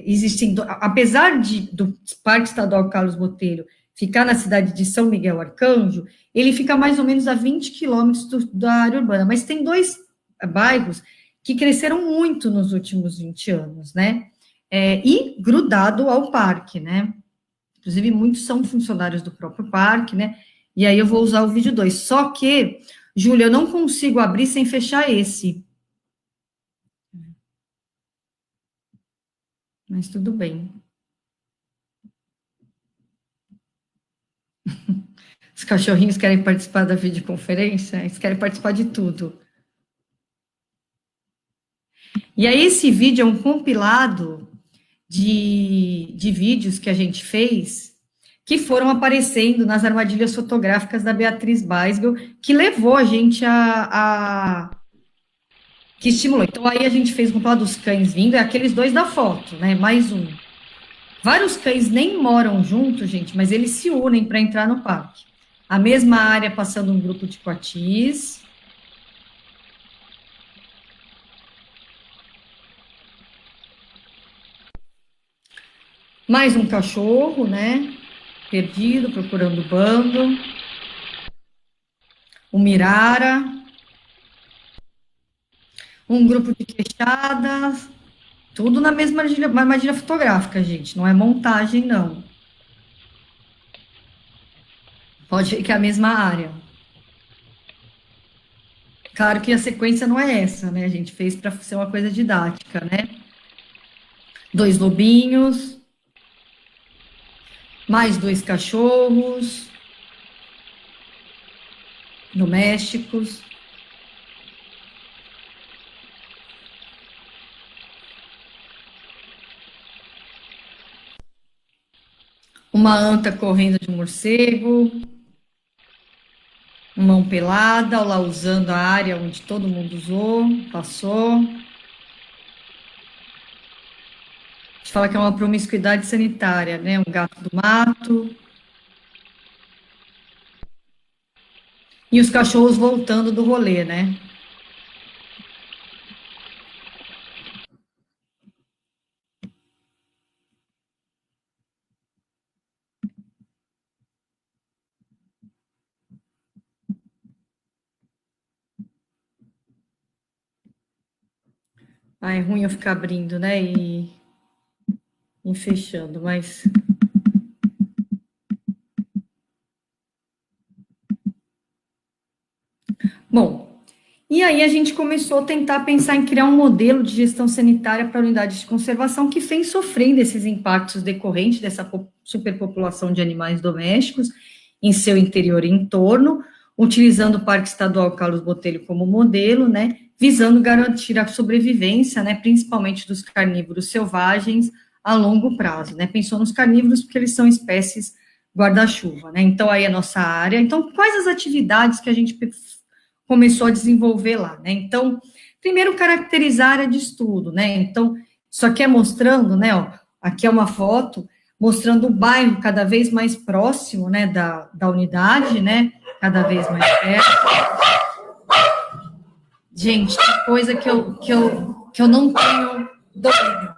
Existindo, apesar do Parque Estadual Carlos Botelho ficar na cidade de São Miguel Arcanjo, ele fica mais ou menos a 20 quilômetros da área urbana, mas tem dois bairros que cresceram muito nos últimos 20 anos, né? E grudado ao parque, né? Inclusive, muitos são funcionários do próprio parque, né? E aí eu vou usar o vídeo 2. Só que, Júlia, eu não consigo abrir sem fechar esse. Mas tudo bem. Os cachorrinhos querem participar da videoconferência, eles querem participar de tudo. E aí, esse vídeo é um compilado de vídeos que a gente fez que foram aparecendo nas armadilhas fotográficas da Beatriz Baisgel, que levou a gente que estimulou. Então, aí a gente fez um compilado dos cães vindo, é aqueles dois da foto, né? Mais um. Vários cães nem moram juntos, gente, mas eles se unem para entrar no parque. A mesma área passando um grupo de coatis. Mais um cachorro, né? perdido, procurando o bando, o Mirara, um grupo de queixadas, tudo na mesma armadilha fotográfica, gente, não é montagem, não. Pode ver que é a mesma área. Claro que a sequência não é essa, né? A gente fez para ser uma coisa didática, né? Dois lobinhos, mais dois cachorros domésticos, uma anta correndo de um morcego, uma mão pelada, lá usando a área onde todo mundo usou, passou. A gente fala que é uma promiscuidade sanitária, né? Um gato do mato. E os cachorros voltando do rolê, né? Ah, é ruim eu ficar abrindo, né? E fechando, mas. Bom, e aí a gente começou a tentar pensar em criar um modelo de gestão sanitária para unidades de conservação que vem sofrendo esses impactos decorrentes dessa superpopulação de animais domésticos em seu interior e entorno, utilizando o Parque Estadual Carlos Botelho como modelo, né, visando garantir a sobrevivência, né, principalmente dos carnívoros selvagens a longo prazo, né, pensou nos carnívoros porque eles são espécies guarda-chuva, né, então aí a nossa área, então quais as atividades que a gente começou a desenvolver lá, né? Então, primeiro caracterizar a área de estudo, né? Então, isso aqui é mostrando, né? Ó, aqui é uma foto mostrando o bairro cada vez mais próximo, né? Da unidade, né? Cada vez mais perto. Gente, que coisa que eu não tenho domínio.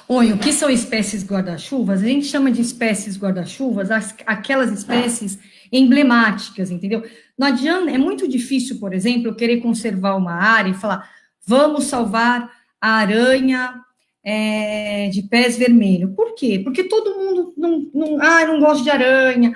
Oi, o que são espécies guarda-chuvas? A gente chama de espécies guarda-chuvas aquelas espécies emblemáticas, entendeu? Não adianta, é muito difícil, por exemplo, eu querer conservar uma área e falar, vamos salvar a aranha de pés vermelho. Por quê? Porque todo mundo eu não gosto de aranha,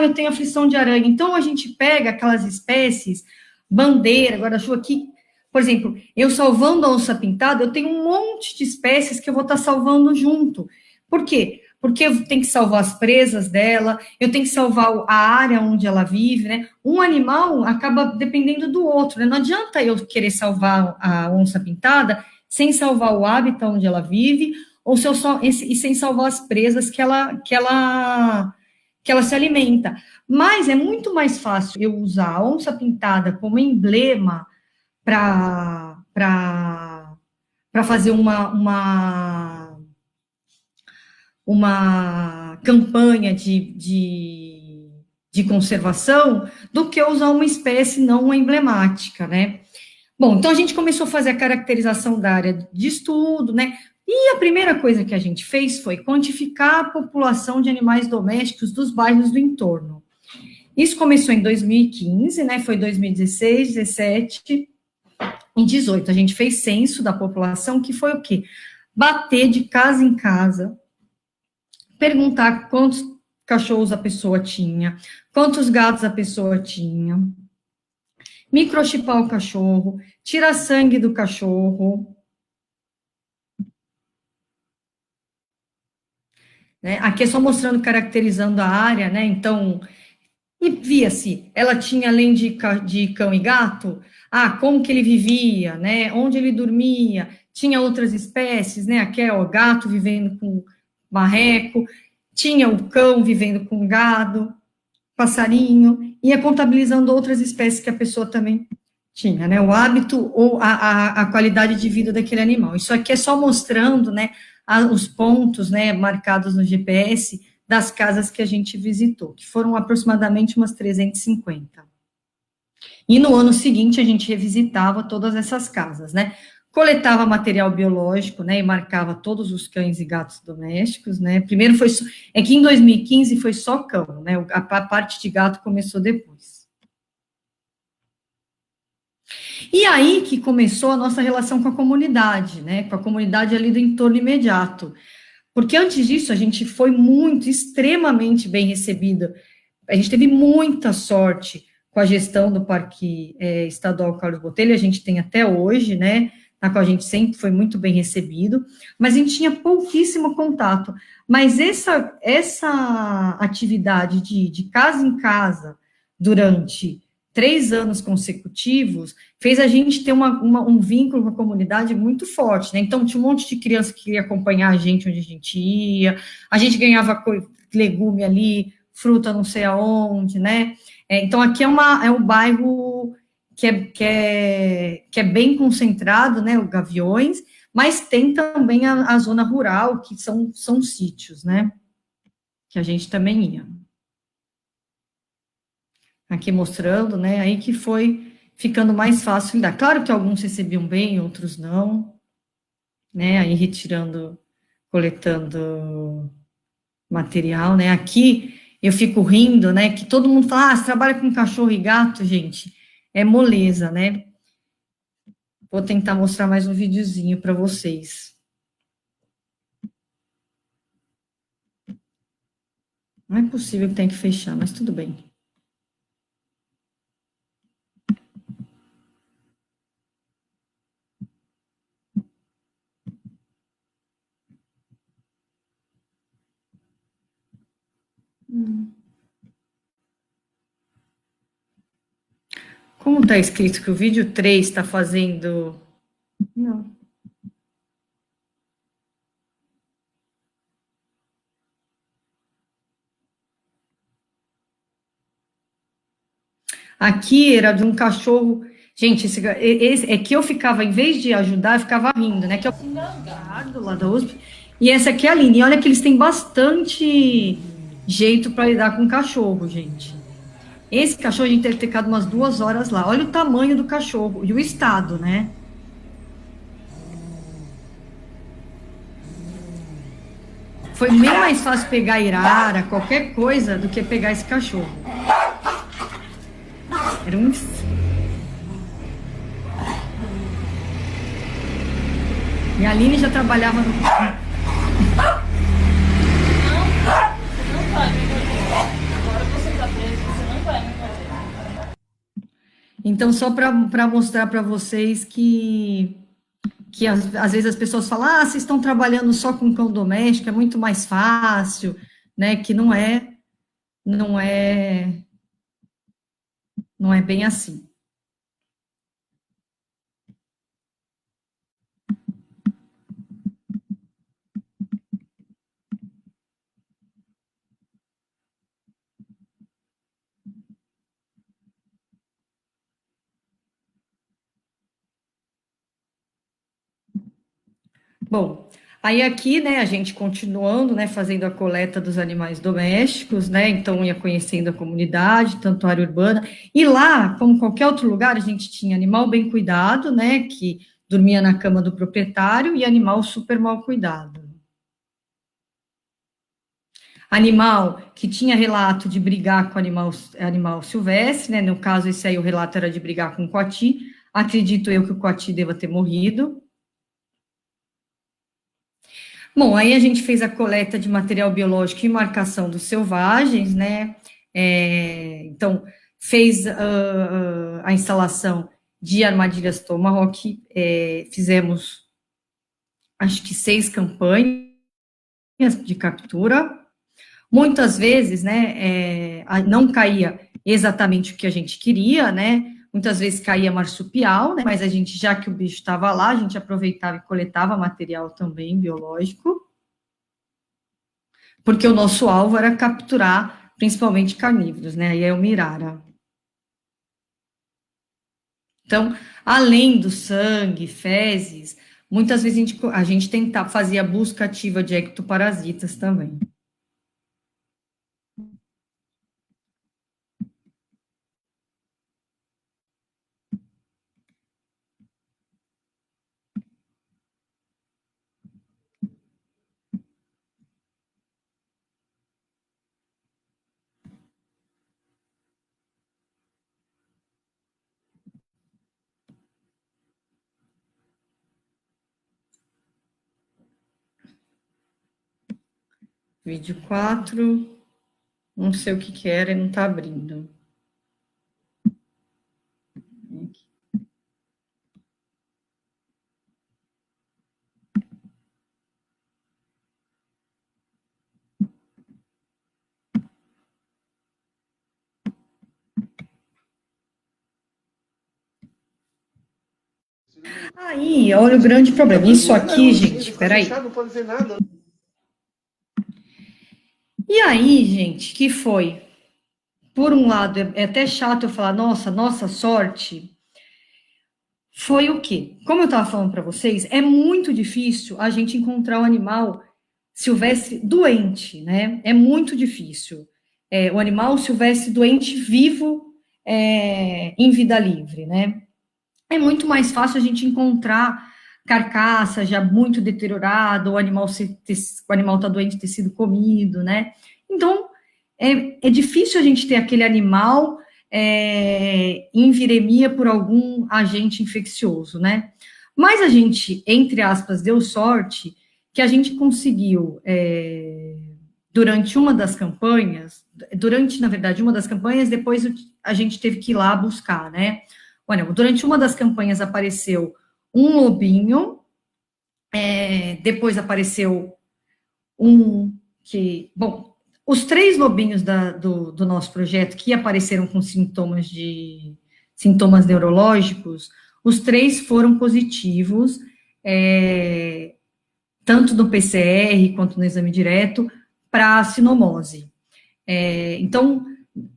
eu tenho aflição de aranha. Então a gente pega aquelas espécies, bandeira, guarda-chuva, que por exemplo, eu salvando a onça pintada, eu tenho um monte de espécies que eu vou estar salvando junto. Por quê? Porque eu tenho que salvar as presas dela, eu tenho que salvar a área onde ela vive, né? Um animal acaba dependendo do outro, né? Não adianta eu querer salvar a onça pintada sem salvar o hábitat onde ela vive, ou se eu só, e sem salvar as presas que ela se alimenta. Mas é muito mais fácil eu usar a onça pintada como emblema para fazer uma campanha de conservação do que usar uma espécie não emblemática, né? Bom, então a gente começou a fazer a caracterização da área de estudo, né? E a primeira coisa que a gente fez foi quantificar a população de animais domésticos dos bairros do entorno. Isso começou em 2015, né? Foi 2016, 17, em 18, a gente fez censo da população, que foi o quê? Bater de casa em casa, perguntar quantos cachorros a pessoa tinha, quantos gatos a pessoa tinha, microchipar o cachorro, tirar sangue do cachorro, né? Aqui é só mostrando, caracterizando a área, né? Então, e via-se, ela tinha, além de cão e gato, como que ele vivia, né? Onde ele dormia, tinha outras espécies, né? Aqui é o gato vivendo com marreco, tinha o cão vivendo com gado, passarinho, ia contabilizando outras espécies que a pessoa também tinha, né, o hábito ou a qualidade de vida daquele animal. Isso aqui é só mostrando, né, os pontos, né, marcados no GPS das casas que a gente visitou, que foram aproximadamente umas 350. E no ano seguinte a gente revisitava todas essas casas, né? Coletava material biológico, né, e marcava todos os cães e gatos domésticos, né? Primeiro foi é que em 2015 foi só cão, né? A parte de gato começou depois. E aí que começou a nossa relação com a comunidade, né? Com a comunidade ali do entorno imediato. Porque antes disso a gente foi muito, extremamente bem recebida. A gente teve muita sorte com a gestão do Parque Estadual Carlos Botelho, a gente tem até hoje, né? Na qual a gente sempre foi muito bem recebido, mas a gente tinha pouquíssimo contato. Mas essa atividade de casa em casa durante 3 anos consecutivos fez a gente ter um vínculo com a comunidade muito forte, né? Então, tinha um monte de criança que queria acompanhar a gente onde a gente ia, a gente ganhava legume ali, fruta não sei aonde, né? Então, aqui é um bairro que é bem concentrado, né, o Gaviões, mas tem também a zona rural, que são sítios, né, que a gente também ia. Aqui mostrando, né, aí que foi ficando mais fácil lidar. Claro que alguns recebiam bem, outros não, né, aí retirando, coletando material, né, aqui eu fico rindo, né, que todo mundo fala, você trabalha com cachorro e gato, gente, é moleza, né, vou tentar mostrar mais um videozinho para vocês. Não é possível que tenha que fechar, mas tudo bem. Como está escrito que o vídeo 3 está fazendo. Não. Aqui era de um cachorro. Gente, é que eu ficava, em vez de ajudar, eu ficava rindo, né? Que é o Ricardo lá da USP. E essa aqui é a Aline. E olha que eles têm bastante jeito para lidar com cachorro, gente. Esse cachorro a gente teve que ter ficado umas 2 horas lá. Olha o tamanho do cachorro e o estado, né? Foi bem mais fácil pegar Irara, qualquer coisa, do que pegar esse cachorro. Era um. E a Aline já trabalhava no. Então, só para mostrar para vocês que às vezes as pessoas falam, ah, vocês estão trabalhando só com cão doméstico, é muito mais fácil, né? Que não é, não é bem assim. Bom, aí aqui, né, a gente continuando, né, fazendo a coleta dos animais domésticos, né, então ia conhecendo a comunidade, tanto a área urbana, e lá, como qualquer outro lugar, a gente tinha animal bem cuidado, né, que dormia na cama do proprietário, e animal super mal cuidado. Animal que tinha relato de brigar com animal silvestre, né, no caso, esse aí o relato era de brigar com o coati, acredito eu que o coati deva ter morrido. Bom, aí a gente fez a coleta de material biológico e marcação dos selvagens, né? Então, fez a instalação de armadilhas Tomahawk, fizemos, acho que 6 campanhas de captura. Muitas vezes, né, não caía exatamente o que a gente queria, né? Muitas vezes caía marsupial, né? Mas a gente, já que o bicho estava lá, a gente aproveitava e coletava material também biológico. Porque o nosso alvo era capturar principalmente carnívoros, né? Aí é o Mirara. Então, além do sangue, fezes, muitas vezes a gente tenta fazer a busca ativa de ectoparasitas também. Vídeo 4, não sei o que que era e não está abrindo. Aí, olha o grande problema. Isso aqui, gente, peraí. Não pode ver nada. E aí, gente, que foi? Por um lado, é até chato eu falar, nossa sorte. Foi o quê? Como eu estava falando para vocês, é muito difícil a gente encontrar um animal silvestre doente, né? É muito difícil. O animal silvestre doente vivo em vida livre, né? É muito mais fácil a gente encontrar carcaça já muito deteriorada, o animal está doente ter sido comido, né? Então, é difícil a gente ter aquele animal em viremia por algum agente infeccioso, né? Mas a gente, entre aspas, deu sorte que a gente conseguiu, durante uma das campanhas, na verdade, uma das campanhas, depois a gente teve que ir lá buscar, né? Olha, durante uma das campanhas apareceu um lobinho, depois apareceu um que, bom, os 3 lobinhos do nosso projeto que apareceram com sintomas neurológicos, os 3 foram positivos, tanto no PCR quanto no exame direto, para sinomose. Então,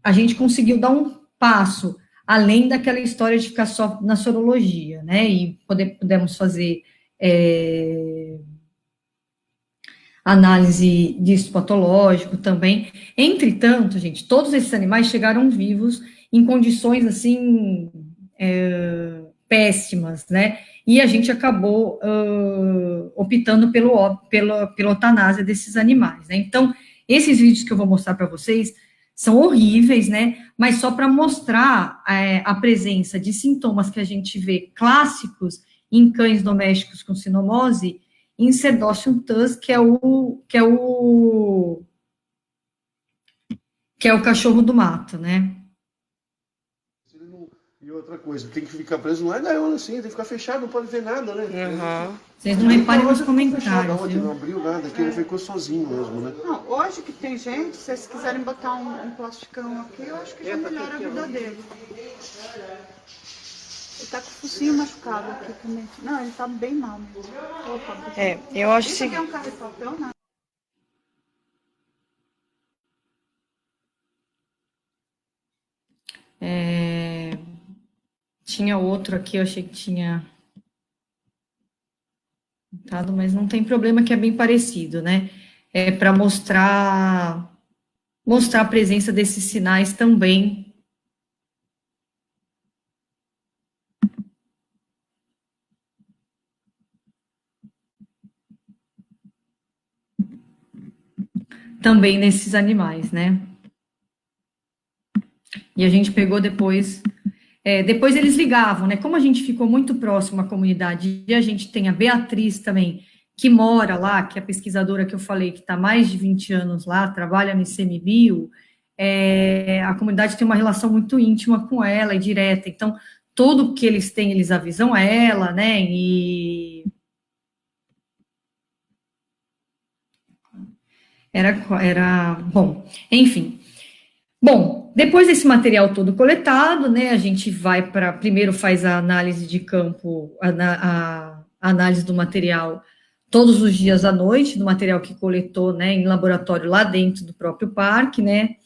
a gente conseguiu dar um passo além daquela história de ficar só na sorologia, né? E pudemos fazer análise de histopatológico também. Entretanto, gente, todos esses animais chegaram vivos em condições assim péssimas, né? E a gente acabou optando pela eutanásia desses animais, né? Então, esses vídeos que eu vou mostrar para vocês são horríveis, né? Mas só para mostrar a presença de sintomas que a gente vê clássicos em cães domésticos com sinomose, em Cerdócio tus, que é o cachorro do mato, né? E outra coisa, tem que ficar preso, não é gaiola assim, tem que ficar fechado, não pode ver nada, né? Uhum. Vocês não reparem nos comentários, Ontem não abriu nada, aqui ele ficou sozinho mesmo, né? Não, hoje que tem gente, se vocês quiserem botar um plasticão aqui, eu acho que já melhora a vida dele. Ele tá com o focinho machucado aqui também. Não, ele tá bem mal mesmo. Opa, Eu acho que isso aqui é um carro de papel, né? Tinha outro aqui, eu achei que tinha dado, mas não tem problema que é bem parecido, né? É para mostrar a presença desses sinais também. Também nesses animais, né? E a gente pegou depois. Depois eles ligavam, né? Como a gente ficou muito próximo à comunidade, e a gente tem a Beatriz também, que mora lá, que é a pesquisadora que eu falei, que está há mais de 20 anos lá, trabalha no ICMBio, a comunidade tem uma relação muito íntima com ela e direta. Então, tudo que eles têm, eles avisam ela, né? Era bom, enfim. Bom, depois desse material todo coletado, né, a gente vai para, primeiro faz a análise de campo, a análise do material todos os dias à noite, do material que coletou, né, em laboratório lá dentro do próprio parque, né.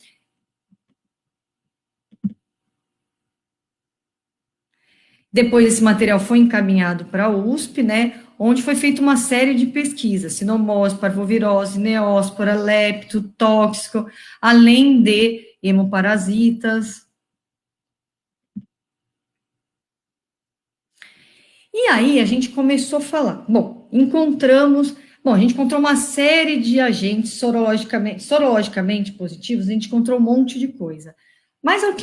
Depois esse material foi encaminhado para a USP, né, onde foi feita uma série de pesquisas, sinomose, parvovirose, neóspora, lepto, tóxico, além de hemoparasitas. E aí a gente começou a falar, a gente encontrou uma série de agentes sorologicamente positivos, a gente encontrou um monte de coisa. Mas é o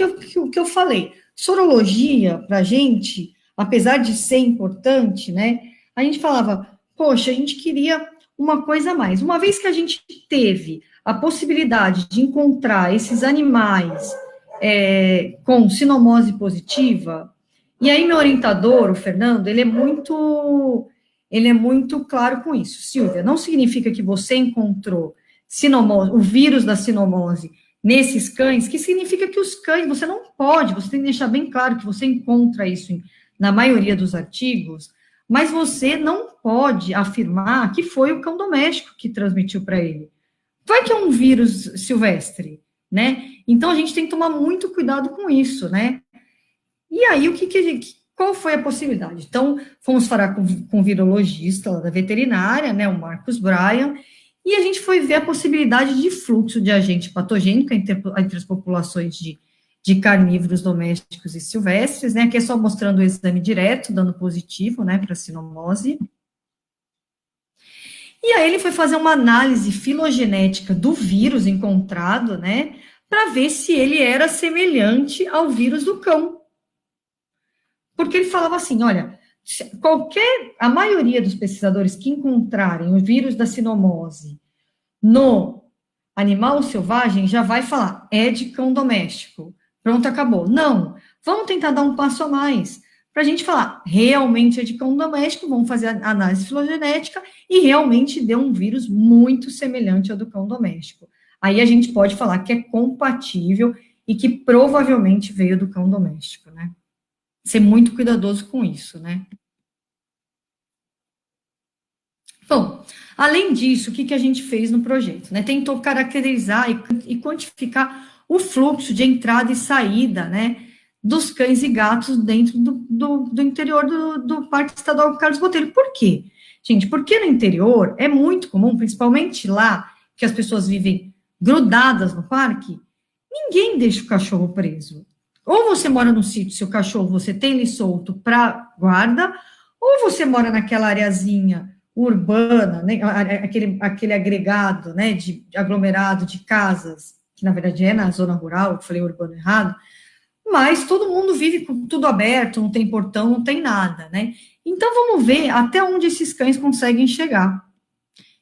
que eu falei, sorologia, para a gente, apesar de ser importante, né, a gente falava, poxa, a gente queria uma coisa a mais. Uma vez que a gente teve a possibilidade de encontrar esses animais com sinomose positiva, e aí meu orientador, o Fernando, ele é muito claro com isso. Silvia, não significa que você encontrou sinomose, o vírus da sinomose nesses cães, que significa que os cães, você não pode, você tem que deixar bem claro que você encontra isso na maioria dos artigos, mas você não pode afirmar que foi o cão doméstico que transmitiu para ele. Vai que é um vírus silvestre, né? Então a gente tem que tomar muito cuidado com isso, né? E aí, qual foi a possibilidade? Então, fomos falar com o virologista lá da veterinária, né, o Marcos Bryan, e a gente foi ver a possibilidade de fluxo de agente patogênico entre as populações de carnívoros domésticos e silvestres, né, aqui é só mostrando o exame direto, dando positivo, né, para sinomose. E aí ele foi fazer uma análise filogenética do vírus encontrado, né, para ver se ele era semelhante ao vírus do cão. Porque ele falava assim, olha, a maioria dos pesquisadores que encontrarem o vírus da sinomose no animal selvagem já vai falar, é de cão doméstico. Pronto, acabou. Não, vamos tentar dar um passo a mais, para a gente falar, realmente é de cão doméstico, vamos fazer a análise filogenética, e realmente deu um vírus muito semelhante ao do cão doméstico. Aí a gente pode falar que é compatível e que provavelmente veio do cão doméstico, né? Ser muito cuidadoso com isso, né? Bom, além disso, o que a gente fez no projeto? Né? Tentou caracterizar e quantificar o fluxo de entrada e saída, né, dos cães e gatos dentro do interior do Parque Estadual Carlos Botelho. Por quê? Gente, porque no interior é muito comum, principalmente lá, que as pessoas vivem grudadas no parque, ninguém deixa o cachorro preso. Ou você mora no sítio, seu cachorro, você tem ele solto para guarda, ou você mora naquela areazinha urbana, né, aquele agregado, né, de aglomerado de casas, que na verdade é na zona rural, eu falei urbano errado, mas todo mundo vive com tudo aberto, não tem portão, não tem nada, né? Então vamos ver até onde esses cães conseguem chegar.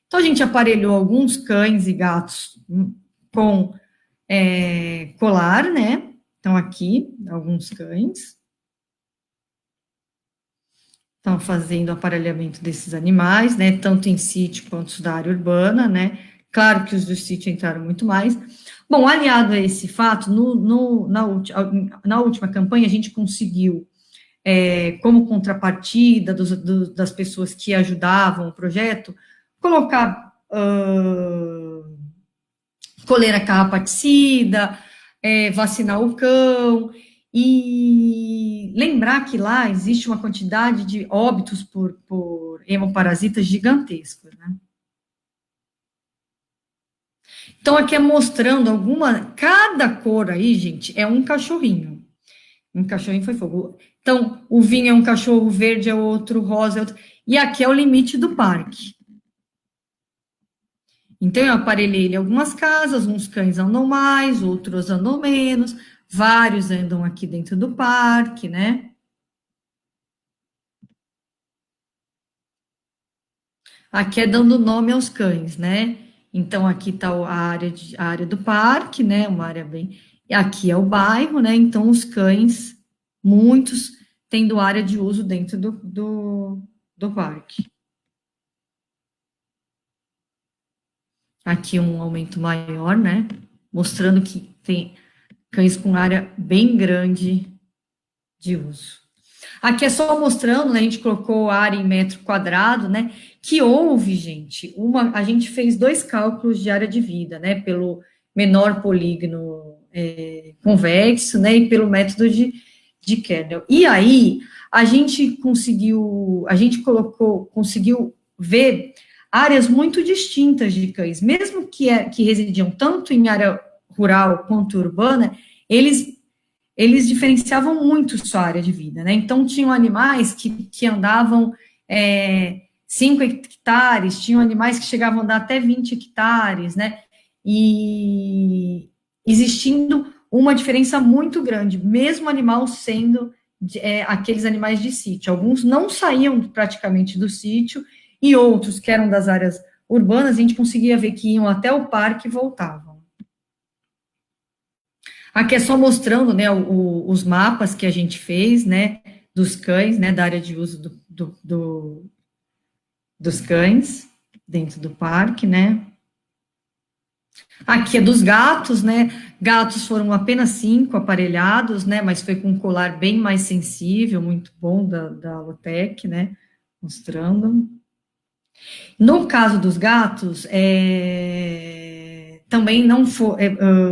Então a gente aparelhou alguns cães e gatos com colar, né? Então, aqui, alguns cães. Estão fazendo o aparelhamento desses animais, né? Tanto em sítio quanto da área urbana, né? Claro que os do sítio entraram muito mais. Bom, aliado a esse fato, na última campanha, a gente conseguiu, como contrapartida das pessoas que ajudavam o projeto, colocar coleira carrapaticida, vacinar o cão, e lembrar que lá existe uma quantidade de óbitos por hemoparasitas gigantescos, né? Então, aqui é mostrando cada cor aí, gente, é um cachorrinho. Um cachorrinho foi fogo. Então, o vinho é um cachorro, verde é outro, rosa é outro, e aqui é o limite do parque. Então, eu aparelhei ele em algumas casas, uns cães andam mais, outros andam menos, vários andam aqui dentro do parque, né? Aqui é dando nome aos cães, né? Então, aqui está a área do parque, né? Uma área bem... E aqui é o bairro, né? Então, os cães, muitos, tendo área de uso dentro do parque. Aqui um aumento maior, né? Mostrando que tem cães com área bem grande de uso. Aqui é só mostrando, né, a gente colocou a área em metro quadrado, né, que houve, gente, a gente fez 2 cálculos de área de vida, né, pelo menor polígono convexo, né, e pelo método de de kennel. E aí, a gente conseguiu ver áreas muito distintas de cães, mesmo que residiam tanto em área rural quanto urbana, eles diferenciavam muito sua área de vida, né? Então, tinham animais que andavam 5 hectares, tinham animais que chegavam a andar até 20 hectares, né? E existindo uma diferença muito grande, mesmo animal sendo aqueles animais de sítio. Alguns não saíam praticamente do sítio, e outros, que eram das áreas urbanas, a gente conseguia ver que iam até o parque e voltavam. Aqui é só mostrando, né, os mapas que a gente fez, né, dos cães, né, da área de uso dos cães dentro do parque, né. Aqui é dos gatos, né, gatos foram apenas 5 aparelhados, né, mas foi com um colar bem mais sensível, muito bom da Alotec, né, mostrando. No caso dos gatos, também não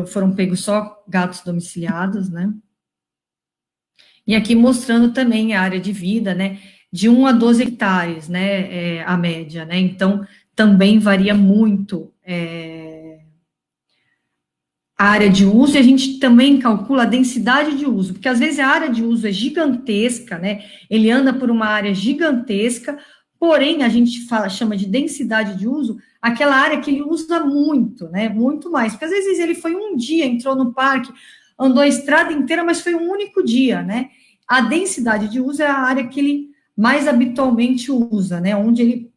foram pegos só gatos domiciliados, né? E aqui mostrando também a área de vida, né? De 1 a 12 hectares, né? A média, né? Então, também varia muito a área de uso, e a gente também calcula a densidade de uso, porque às vezes a área de uso é gigantesca, né? Ele anda por uma área gigantesca, porém a gente chama de densidade de uso aquela área que ele usa muito, né? Muito mais, porque às vezes ele foi um dia, entrou no parque, andou a estrada inteira, mas foi um único dia, né? A densidade de uso é a área que ele mais habitualmente usa, né? Onde ele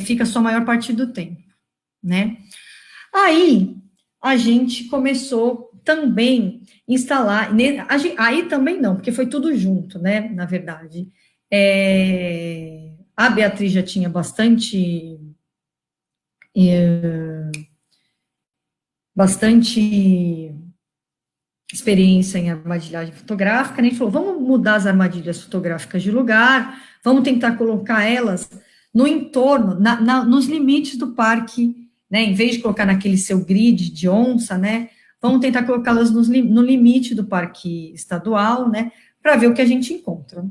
fica a sua maior parte do tempo, né? Aí a gente começou também instalar, aí também não, porque foi tudo junto, né, na verdade. A Beatriz já tinha bastante experiência em armadilhagem fotográfica, né, a gente falou, vamos mudar as armadilhas fotográficas de lugar, vamos tentar colocar elas no entorno, nos limites do parque, né, em vez de colocar naquele seu grid de onça, né, vamos tentar colocá-las no limite do parque estadual, né, para ver o que a gente encontra.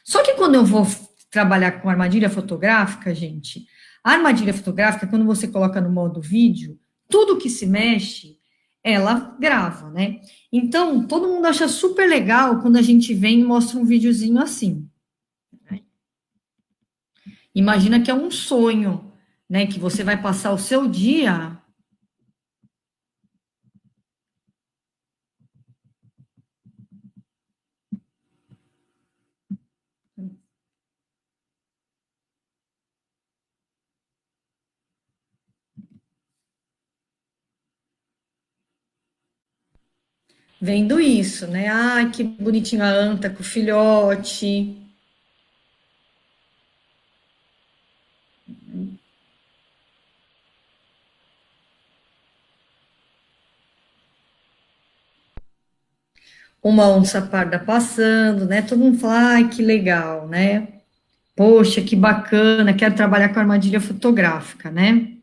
Só que quando eu vou trabalhar com armadilha fotográfica, gente, a armadilha fotográfica, quando você coloca no modo vídeo, tudo que se mexe, ela grava, né? Então, todo mundo acha super legal quando a gente vem e mostra um videozinho assim. Imagina que é um sonho, né? Que você vai passar o seu dia. Vendo isso, né? Ai, que bonitinho a anta com o filhote. Uma onça parda passando, né? Todo mundo fala, ai, que legal, né? Poxa, que bacana, quero trabalhar com armadilha fotográfica, né?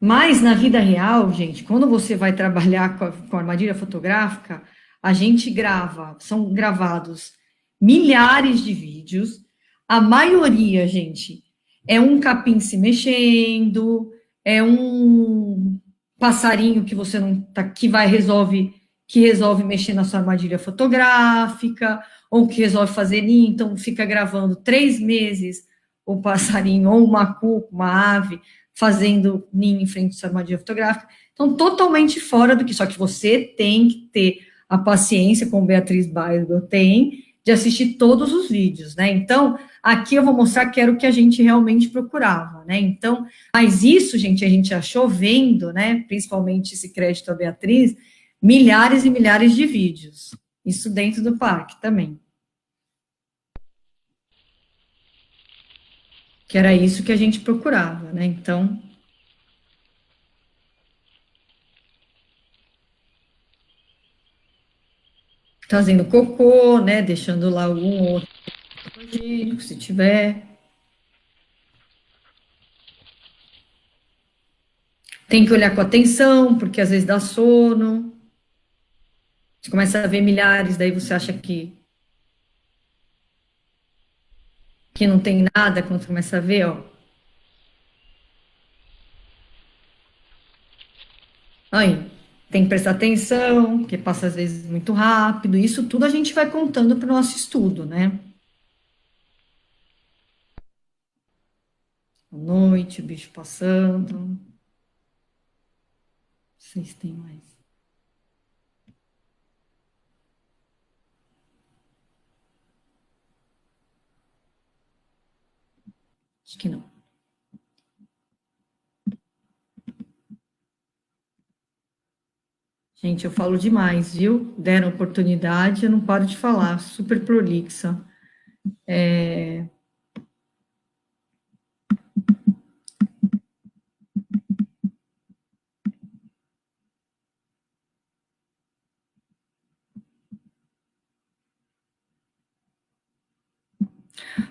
Mas na vida real, gente, quando você vai trabalhar com armadilha fotográfica, a gente grava, são gravados milhares de vídeos, a maioria, gente, é um capim se mexendo, é um passarinho que você não tá, que resolve mexer na sua armadilha fotográfica, ou que resolve fazer ninho, então fica gravando 3 meses o passarinho, ou uma macaco, uma ave, fazendo ninho em frente à sua armadilha fotográfica. Então, totalmente fora do que, só que você tem que ter a paciência, como Beatriz Bairro tem, de assistir todos os vídeos, né? Então, aqui eu vou mostrar que era o que a gente realmente procurava, né? Então, mas isso, gente, a gente achou vendo, né? Principalmente esse crédito à Beatriz, milhares e milhares de vídeos. Isso dentro do parque também. Que era isso que a gente procurava, né? Então, fazendo cocô, né, deixando lá algum outro higiênico, se tiver. Tem que olhar com atenção, porque às vezes dá sono. Você começa a ver milhares, daí você acha que não tem nada, quando você começa a ver, ó. Aí, tem que prestar atenção, porque passa às vezes muito rápido. Isso tudo a gente vai contando para o nosso estudo, né? À noite, o bicho passando. Não sei se tem mais. Acho que não. Gente, eu falo demais, viu? Deram oportunidade, eu não paro de falar. Super prolixa.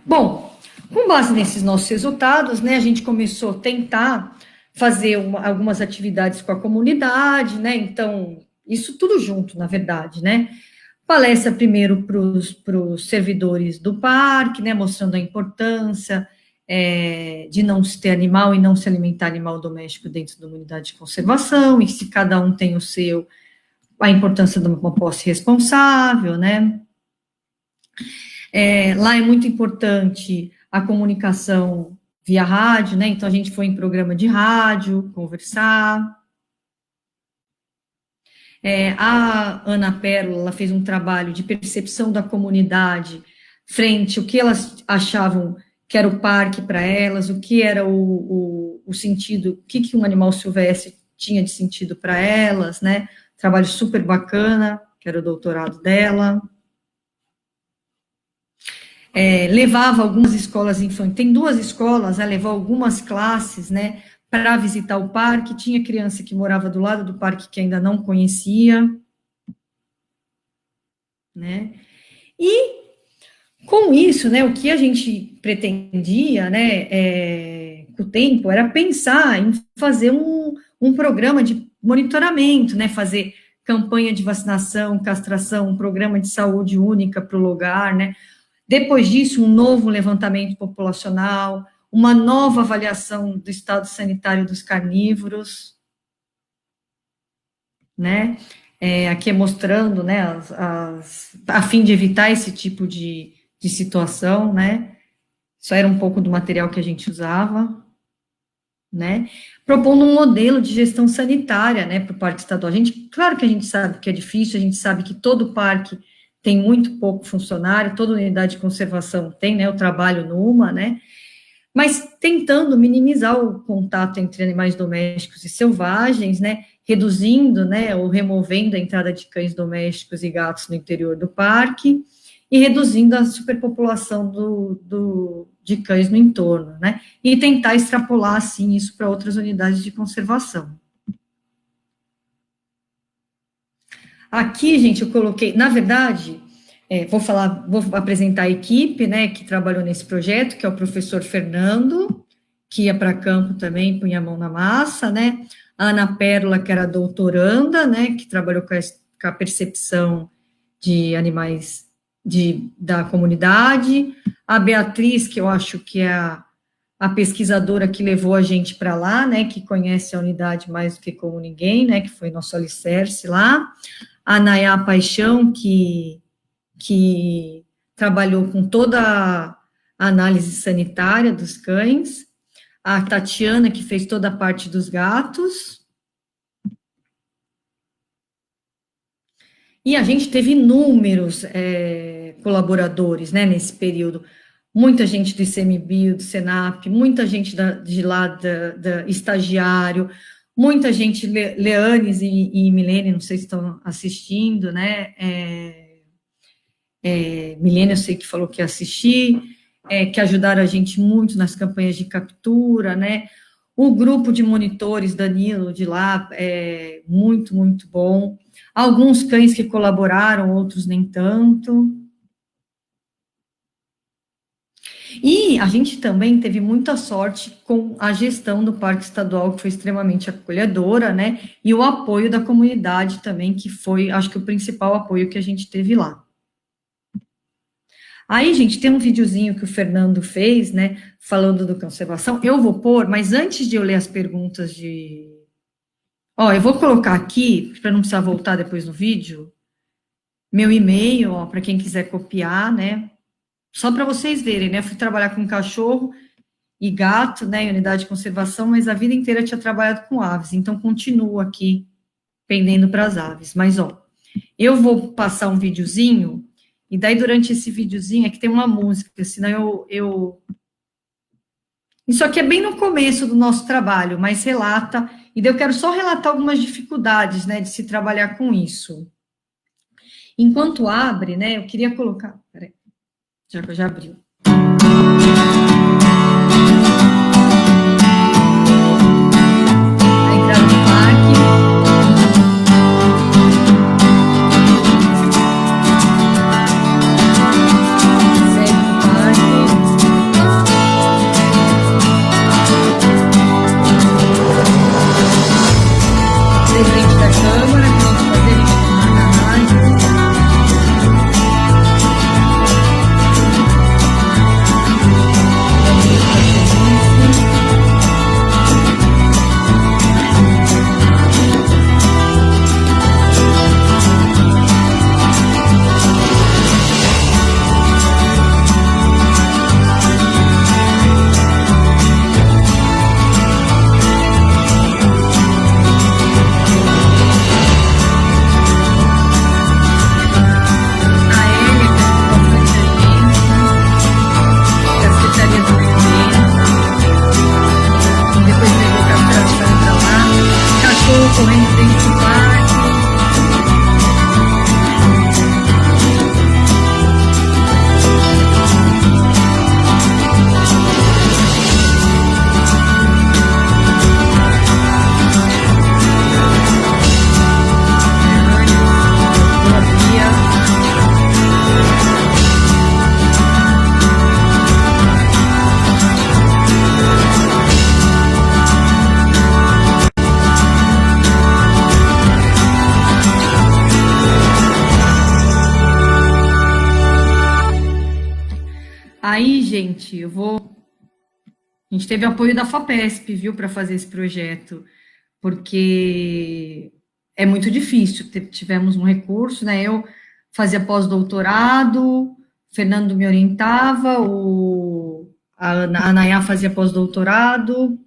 Bom, com base nesses nossos resultados, né, a gente começou a tentar fazer algumas atividades com a comunidade, né? Então, isso tudo junto, na verdade, né? Palestra primeiro para os servidores do parque, né, mostrando a importância de não se ter animal e não se alimentar animal doméstico dentro da unidade de conservação, e se cada um tem o seu, a importância de uma posse responsável, né? Lá é muito importante a comunicação via rádio, né? Então a gente foi em programa de rádio conversar. A Ana Pérola ela fez um trabalho de percepção da comunidade frente ao que elas achavam que era o parque para elas, o que era o sentido, o que um animal silvestre tinha de sentido para elas, né? Trabalho super bacana, que era o doutorado dela. Levava algumas escolas infantis, tem 2 escolas, levou algumas classes, né, para visitar o parque, tinha criança que morava do lado do parque que ainda não conhecia, né, e com isso, né, o que a gente pretendia, né, com o tempo, era pensar em fazer um programa de monitoramento, né, fazer campanha de vacinação, castração, um programa de saúde única para o lugar, né. Depois disso, um novo levantamento populacional, uma nova avaliação do estado sanitário dos carnívoros, né? Aqui é mostrando, né, a fim de evitar esse tipo de situação, né? Isso era um pouco do material que a gente usava, né? Propondo um modelo de gestão sanitária, né, para o parque estadual. Claro que a gente sabe que é difícil, a gente sabe que todo parque tem muito pouco funcionário, toda unidade de conservação tem, né, o trabalho numa, né, mas tentando minimizar o contato entre animais domésticos e selvagens, né, reduzindo, né, ou removendo a entrada de cães domésticos e gatos no interior do parque, e reduzindo a superpopulação de cães no entorno, né, e tentar extrapolar, assim, isso para outras unidades de conservação. Aqui, gente, eu coloquei, na verdade, vou apresentar a equipe, né, que trabalhou nesse projeto, que é o professor Fernando, que ia para campo também, punha a mão na massa, né, a Ana Pérola, que era doutoranda, né, que trabalhou com a percepção de animais da comunidade, a Beatriz, que eu acho que é a pesquisadora que levou a gente para lá, né, que conhece a unidade mais do que como ninguém, né, que foi nosso alicerce lá, a Nayá Paixão, que trabalhou com toda a análise sanitária dos cães, a Tatiana, que fez toda a parte dos gatos, e a gente teve inúmeros colaboradores, né, nesse período, muita gente do ICMBio, do SENAP, muita gente de lá, da estagiário, muita gente, Leanes e Milene, não sei se estão assistindo, né, Milene eu sei que falou que ia assistir, que ajudaram a gente muito nas campanhas de captura, né, O grupo de monitores, Danilo, de lá, é muito, muito bom. Alguns cães que colaboraram, outros nem tanto. E a gente também teve muita sorte com a gestão do Parque Estadual, que foi extremamente acolhedora, né? E o apoio da comunidade também, que foi, acho que, o principal apoio que a gente teve lá. Aí, gente, tem um videozinho que o Fernando fez, né? Falando do conservação. Eu vou pôr, mas antes de eu ler as perguntas de. Ó, eu vou colocar aqui, para não precisar voltar depois no vídeo, meu e-mail, ó, para quem quiser copiar, né? Só para vocês verem, né? Eu fui trabalhar com cachorro e gato, né, em unidade de conservação, mas a vida inteira tinha trabalhado com aves, então continuo aqui pendendo para as aves. Mas, ó, eu vou passar um videozinho, e daí durante esse videozinho é que tem uma música, senão Isso aqui é bem no começo do nosso trabalho, mas relata, e daí eu quero só relatar algumas dificuldades, né, de se trabalhar com isso. Enquanto abre, né, eu queria colocar, peraí, já que eu já abri. Aí, gente, a gente teve apoio da FAPESP, viu, para fazer esse projeto, porque é muito difícil. Tivemos um recurso, né? Eu fazia pós-doutorado, Fernando me orientava, a Nayá fazia pós-doutorado,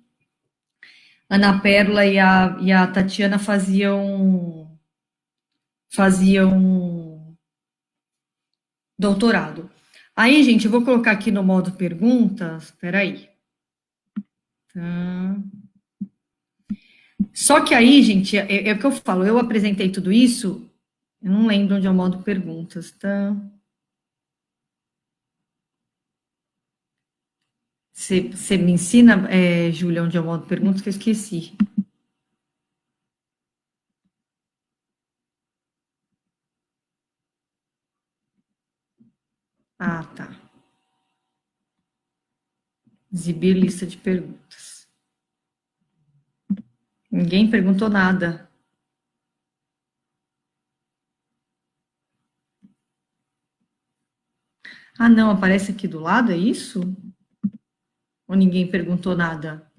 Ana Pérola e a Tatiana faziam doutorado. Aí, gente, eu vou colocar aqui no modo perguntas, espera aí. Tá. Só que aí, gente, é o que eu falo, eu apresentei tudo isso, eu não lembro onde é o modo perguntas, tá? Você me ensina, Júlia, onde é o modo perguntas, que eu esqueci. Ah, tá. Exibir lista de perguntas. Ninguém perguntou nada. Ah, não, aparece aqui do lado, é isso? Ou ninguém perguntou nada?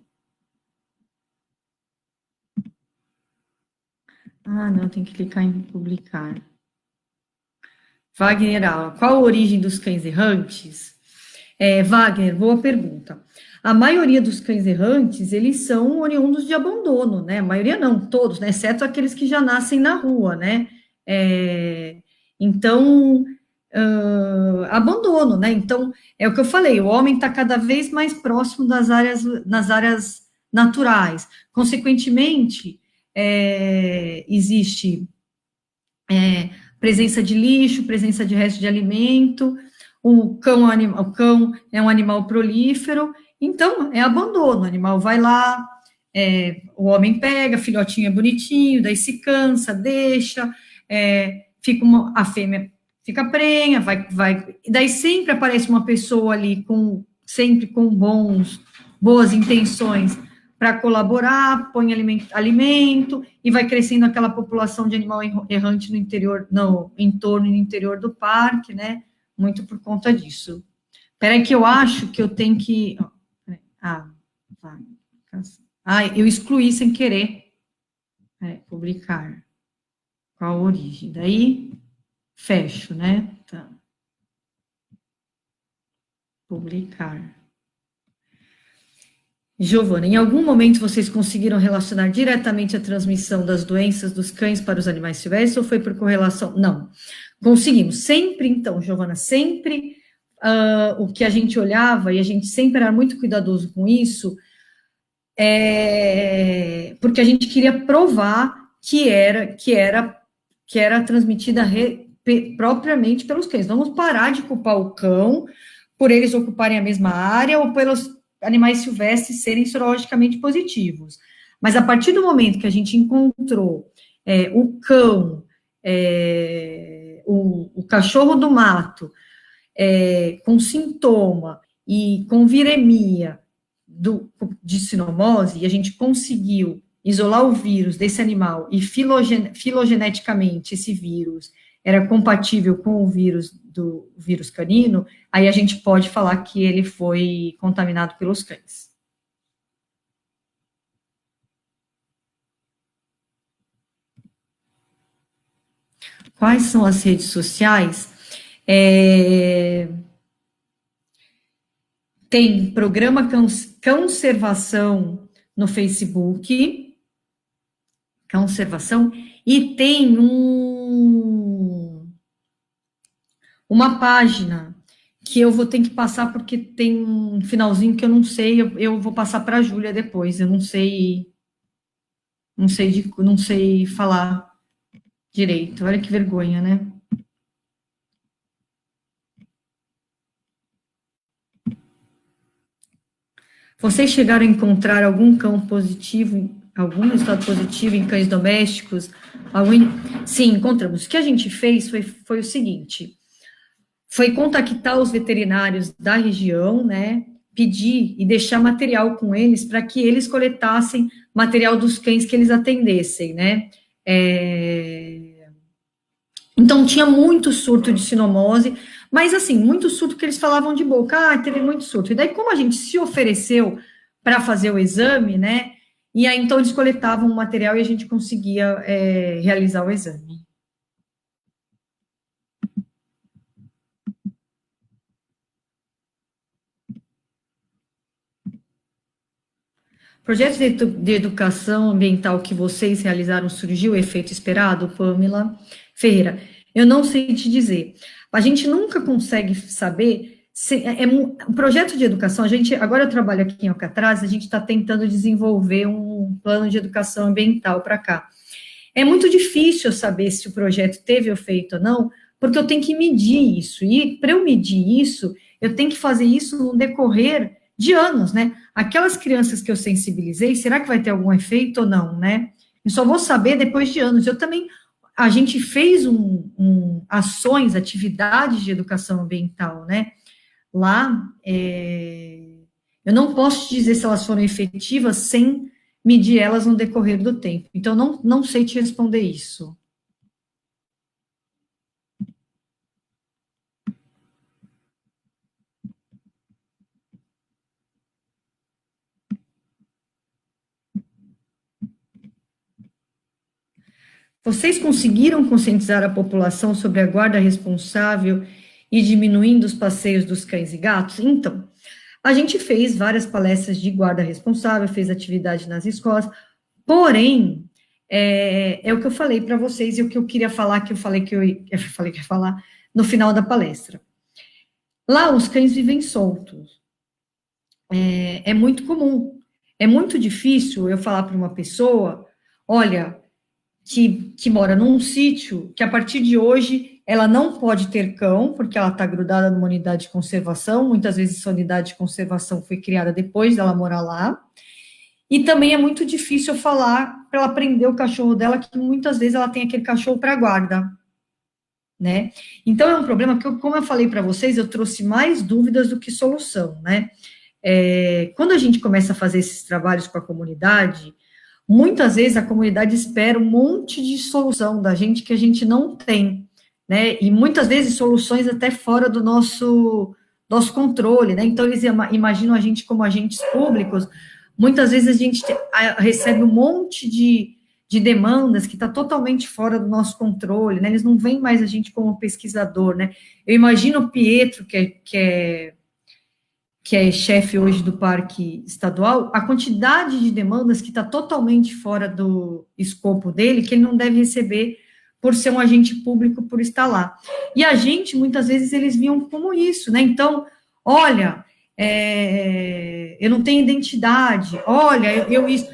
Ah, não, tem que clicar em publicar. Wagner, qual a origem dos cães errantes? Wagner, boa pergunta. A maioria dos cães errantes, eles são oriundos de abandono, né? A maioria não, todos, né? Exceto aqueles que já nascem na rua, né? Então, abandono, né? Então, é o que eu falei, o homem está cada vez mais próximo nas áreas naturais. Consequentemente, existe presença de lixo, presença de resto de alimento, o cão é um animal prolífero, então é abandono, o animal vai lá, O homem pega, filhotinho é bonitinho, daí se cansa, deixa, a fêmea fica prenha, e daí sempre aparece uma pessoa ali sempre com boas intenções para colaborar, põe alimento, e vai crescendo aquela população de animal errante no interior, no entorno e no interior do parque, né? Muito por conta disso. Peraí que eu acho que eu tenho que... eu excluí sem querer. Publicar. Qual a origem? Daí, fecho, né? Tá. Publicar. Giovana, em algum momento vocês conseguiram relacionar diretamente a transmissão das doenças dos cães para os animais silvestres ou foi por correlação? Não. Conseguimos. Sempre, então, Giovana, sempre o que a gente olhava, e a gente sempre era muito cuidadoso com isso, porque a gente queria provar que era transmitida propriamente pelos cães. Vamos parar de culpar o cão por eles ocuparem a mesma área ou pelos animais silvestres serem sorologicamente positivos. Mas a partir do momento que a gente encontrou o cão, o cachorro do mato, com sintoma e com viremia de sinomose, e a gente conseguiu isolar o vírus desse animal e filogeneticamente esse vírus era compatível com o vírus canino, aí a gente pode falar que ele foi contaminado pelos cães. Quais são as redes sociais? Tem programa Conservação no Facebook, Conservação, e tem uma página que eu vou ter que passar porque tem um finalzinho que eu não sei, eu vou passar para a Júlia depois, eu não sei falar direito, olha que vergonha, né? Vocês chegaram a encontrar algum cão positivo, algum resultado positivo em cães domésticos? Sim, encontramos. O que a gente fez foi o seguinte, foi contactar os veterinários da região, né, pedir e deixar material com eles para que eles coletassem material dos cães que eles atendessem, né. Então, tinha muito surto de sinomose, mas, assim, muito surto que eles falavam de boca, teve muito surto. E daí, como a gente se ofereceu para fazer o exame, né, e aí, então, eles coletavam o material e a gente conseguia realizar o exame. Projetos de educação ambiental que vocês realizaram, surgiu o efeito esperado, Pamela Ferreira? Eu não sei te dizer. A gente nunca consegue saber. O projeto de educação, agora eu trabalho aqui em Alcatraz, a gente está tentando desenvolver um plano de educação ambiental para cá. É muito difícil saber se o projeto teve efeito ou não, porque eu tenho que medir isso. E para eu medir isso, eu tenho que fazer isso no decorrer de anos, né? Aquelas crianças que eu sensibilizei, será que vai ter algum efeito ou não, né? Eu só vou saber depois de anos. A gente fez ações, atividades de educação ambiental, né? Lá, eu não posso te dizer se elas foram efetivas sem medir elas no decorrer do tempo. Então, não sei te responder isso. Vocês conseguiram conscientizar a população sobre a guarda responsável e diminuindo os passeios dos cães e gatos? Então, a gente fez várias palestras de guarda responsável, fez atividade nas escolas, porém, é o que eu falei para vocês e o que eu queria falar, que eu falei que ia falar no final da palestra. Lá, os cães vivem soltos. É muito comum. É muito difícil eu falar para uma pessoa, olha, que mora num sítio, que a partir de hoje ela não pode ter cão, porque ela está grudada numa unidade de conservação, muitas vezes essa unidade de conservação foi criada depois dela morar lá, E também é muito difícil eu falar para ela prender o cachorro dela, que muitas vezes ela tem aquele cachorro para guarda, né? Então é um problema que, como eu falei para vocês, eu trouxe mais dúvidas do que solução, né? Quando a gente começa a fazer esses trabalhos com a comunidade, muitas vezes a comunidade espera um monte de solução da gente que a gente não tem, né? E muitas vezes soluções até fora do nosso controle, né? Então eles imaginam a gente como agentes públicos. Muitas vezes a gente recebe um monte de demandas que está totalmente fora do nosso controle, né? Eles não veem mais a gente como pesquisador, né? Eu imagino o Pietro, que é chefe hoje do Parque Estadual, a quantidade de demandas que está totalmente fora do escopo dele, que ele não deve receber por ser um agente público, por estar lá. E a gente, muitas vezes, eles viam como isso, né? Então, olha, eu não tenho identidade, olha, eu isso,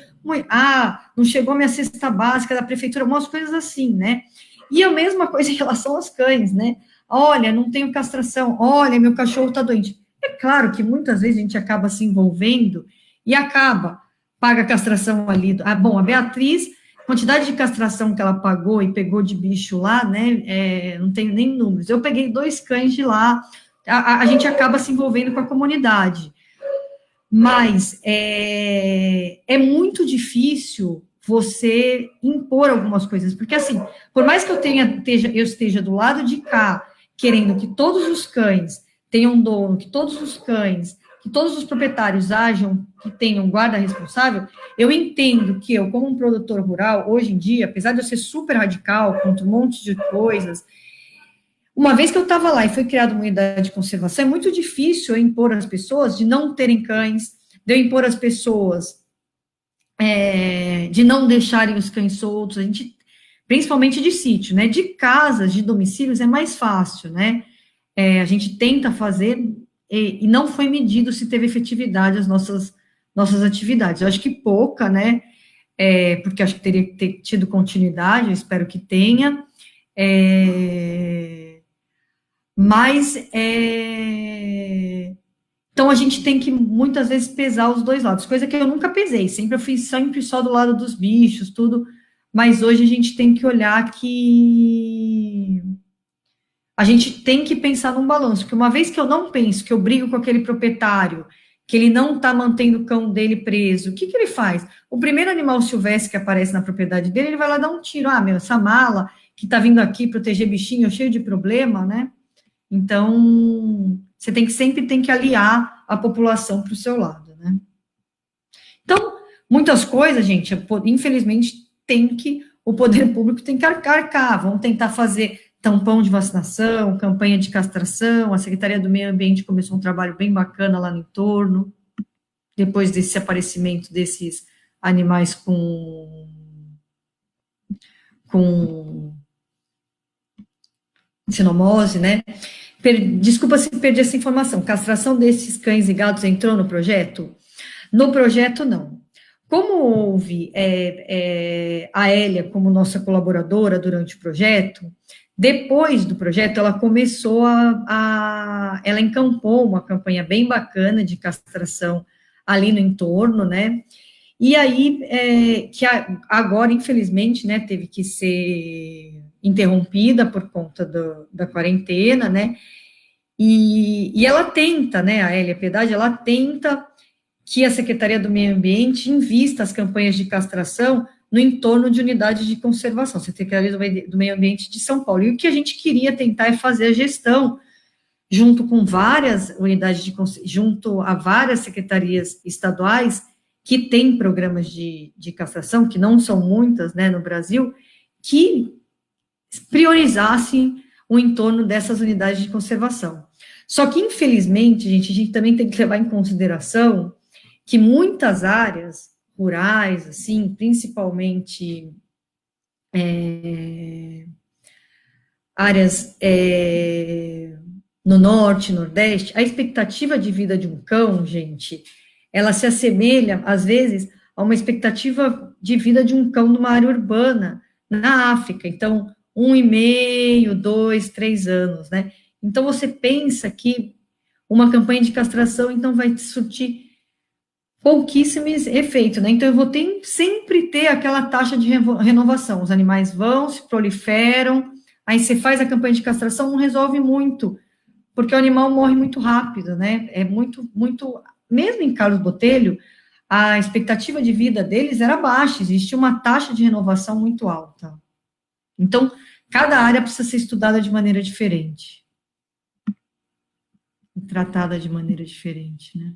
não chegou a minha cesta básica da prefeitura, umas coisas assim, né? E a mesma coisa em relação aos cães, né? Olha, não tenho castração, olha, meu cachorro está doente. É claro que muitas vezes a gente acaba se envolvendo e paga a castração ali. Bom, a Beatriz, a quantidade de castração que ela pagou e pegou de bicho lá, né, não tenho nem números. Eu peguei 2 cães de lá, a gente acaba se envolvendo com a comunidade. Mas é muito difícil você impor algumas coisas, porque assim, por mais que eu esteja do lado de cá, querendo que todos os cães tenham dono, que todos os proprietários ajam, que tenham guarda responsável, eu entendo que eu, como um produtor rural, hoje em dia, apesar de eu ser super radical, contra um monte de coisas, uma vez que eu estava lá e foi criada uma unidade de conservação, é muito difícil eu impor às pessoas de não terem cães, de eu impor às pessoas de não deixarem os cães soltos, a gente, principalmente de sítio, né? De casas, de domicílios, é mais fácil, né? A gente tenta fazer e não foi medido se teve efetividade as nossas atividades. Eu acho que pouca, né? Porque acho que teria que ter tido continuidade, eu espero que tenha. Mas então a gente tem que muitas vezes pesar os dois lados, coisa que eu nunca pesei, sempre eu fiz sempre só do lado dos bichos, tudo, mas hoje a gente tem que olhar que a gente tem que pensar num balanço, porque uma vez que eu não penso, que eu brigo com aquele proprietário, que ele não está mantendo o cão dele preso, o que ele faz? O primeiro animal silvestre que aparece na propriedade dele, ele vai lá dar um tiro, essa mala que está vindo aqui proteger bichinho, cheio de problema, né? Então, você sempre tem que aliar a população para o seu lado, né? Então, muitas coisas, gente, infelizmente, o poder público tem que arcar, vão tentar fazer tampão de vacinação, campanha de castração, a Secretaria do Meio Ambiente começou um trabalho bem bacana lá no entorno, depois desse aparecimento desses animais com sinomose, né? Desculpa se perdi essa informação. Castração desses cães e gatos entrou no projeto? No projeto, não. Como houve a Hélia como nossa colaboradora durante o projeto, depois do projeto, ela começou ela encampou uma campanha bem bacana de castração ali no entorno, né? E aí, que agora, infelizmente, né, teve que ser interrompida por conta da quarentena, né? E ela tenta, né, a Hélia Piedade, ela tenta que a Secretaria do Meio Ambiente invista as campanhas de castração no entorno de unidades de conservação, Secretaria do Meio Ambiente de São Paulo. E o que a gente queria tentar é fazer a gestão, junto com várias unidades junto a várias secretarias estaduais, que têm programas de castração, que não são muitas, né, no Brasil, que priorizassem o entorno dessas unidades de conservação. Só que, infelizmente, a gente também tem que levar em consideração que muitas áreas rurais, assim, principalmente áreas no norte, nordeste, a expectativa de vida de um cão, gente, ela se assemelha, às vezes, a uma expectativa de vida de um cão numa área urbana, na África. Então, 1,5, 2, 3 anos, né? Então, você pensa que uma campanha de castração, então, vai surtir pouquíssimos efeitos, né? Então, eu vou sempre ter aquela taxa de renovação. Os animais vão, se proliferam, aí você faz a campanha de castração, não resolve muito, porque o animal morre muito rápido, né? É muito. Mesmo em Carlos Botelho, a expectativa de vida deles era baixa, existia uma taxa de renovação muito alta. Então, cada área precisa ser estudada de maneira diferente, tratada de maneira diferente, né?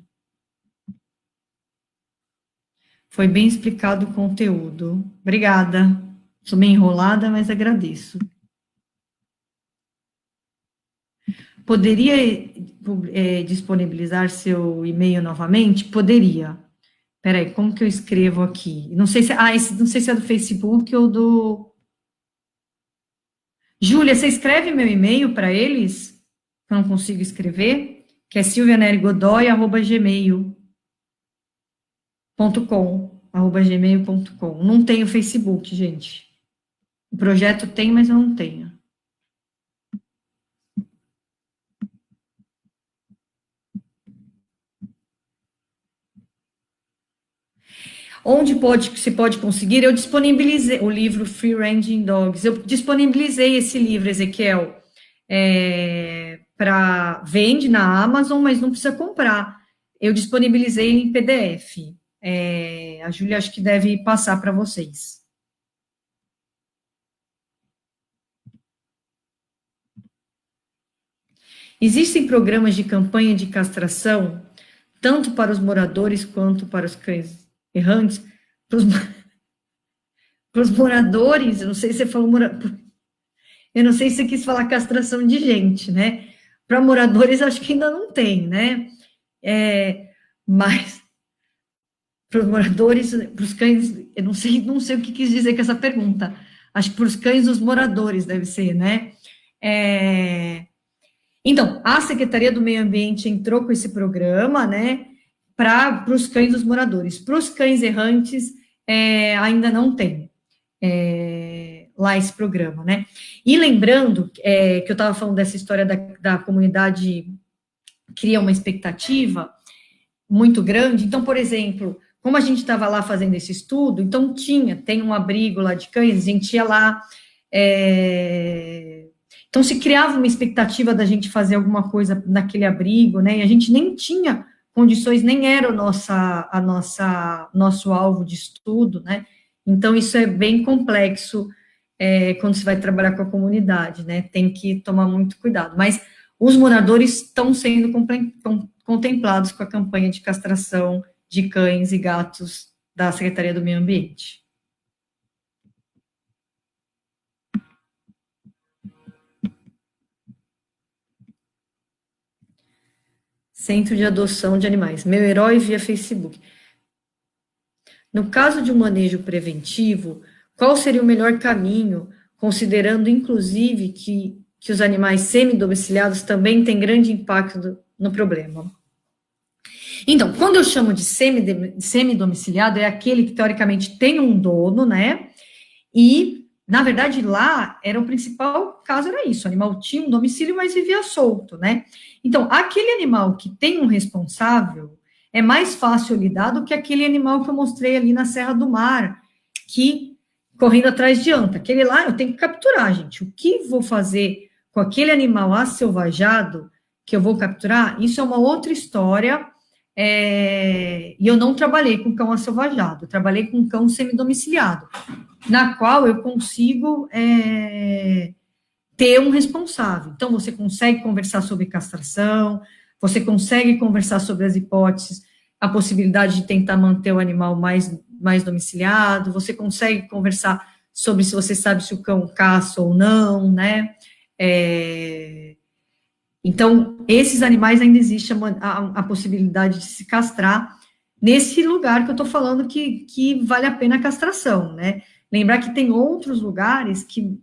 Foi bem explicado o conteúdo. Obrigada. Sou meio enrolada, mas agradeço. Poderia disponibilizar seu e-mail novamente? Poderia. Peraí, como que eu escrevo aqui? Não sei se, não sei se é do Facebook ou do. Júlia, você escreve meu e-mail para eles? Eu não consigo escrever, que é silvianerigodoy@gmail.com. Não tenho Facebook, gente. O projeto tem, mas eu não tenho. Onde se pode conseguir? Eu disponibilizei o livro Free Ranging Dogs. Eu disponibilizei esse livro, Ezequiel, para vende na Amazon, mas não precisa comprar. Eu disponibilizei em PDF. A Júlia acho que deve passar para vocês. Existem programas de campanha de castração, tanto para os moradores quanto para os cães errantes? Para os moradores, eu não sei se você falou eu não sei se você quis falar castração de gente, né? Para moradores, acho que ainda não tem, né? Mas para os moradores, para os cães, eu não sei o que quis dizer com essa pergunta. Acho que para os cães dos moradores deve ser, né? Então, a Secretaria do Meio Ambiente entrou com esse programa, né? Para os cães dos moradores. Para os cães errantes, ainda não tem. Lá esse programa, né? E lembrando que eu estava falando dessa história da comunidade cria uma expectativa muito grande. Então, por exemplo, como a gente estava lá fazendo esse estudo, então tem um abrigo lá de cães, a gente ia lá. Então, se criava uma expectativa da gente fazer alguma coisa naquele abrigo, né? E a gente nem tinha condições, nem era nosso alvo de estudo, né? Então, isso é bem complexo quando se vai trabalhar com a comunidade, né? Tem que tomar muito cuidado. Mas os moradores estão sendo contemplados com a campanha de castração de cães e gatos da Secretaria do Meio Ambiente. Centro de Adoção de Animais. Meu herói via Facebook. No caso de um manejo preventivo, qual seria o melhor caminho, considerando, inclusive, que os animais semi-domiciliados também têm grande impacto no problema? Então, quando eu chamo de semi-domiciliado, é aquele que, teoricamente, tem um dono, né? E, na verdade, lá, era o principal caso, era isso, o animal tinha um domicílio, mas vivia solto, né? Então, aquele animal que tem um responsável, é mais fácil lidar do que aquele animal que eu mostrei ali na Serra do Mar, que, correndo atrás de anta, aquele lá eu tenho que capturar, gente, o que vou fazer com aquele animal asselvajado que eu vou capturar, isso é uma outra história, e eu não trabalhei com cão asselvajado, eu trabalhei com cão semidomiciliado, na qual eu consigo ter um responsável. Então, você consegue conversar sobre castração, você consegue conversar sobre as hipóteses, a possibilidade de tentar manter o animal mais domiciliado, você consegue conversar sobre se você sabe se o cão caça ou não, né? Então, esses animais ainda existe a possibilidade de se castrar nesse lugar que eu estou falando que vale a pena a castração, né? Lembrar que tem outros lugares que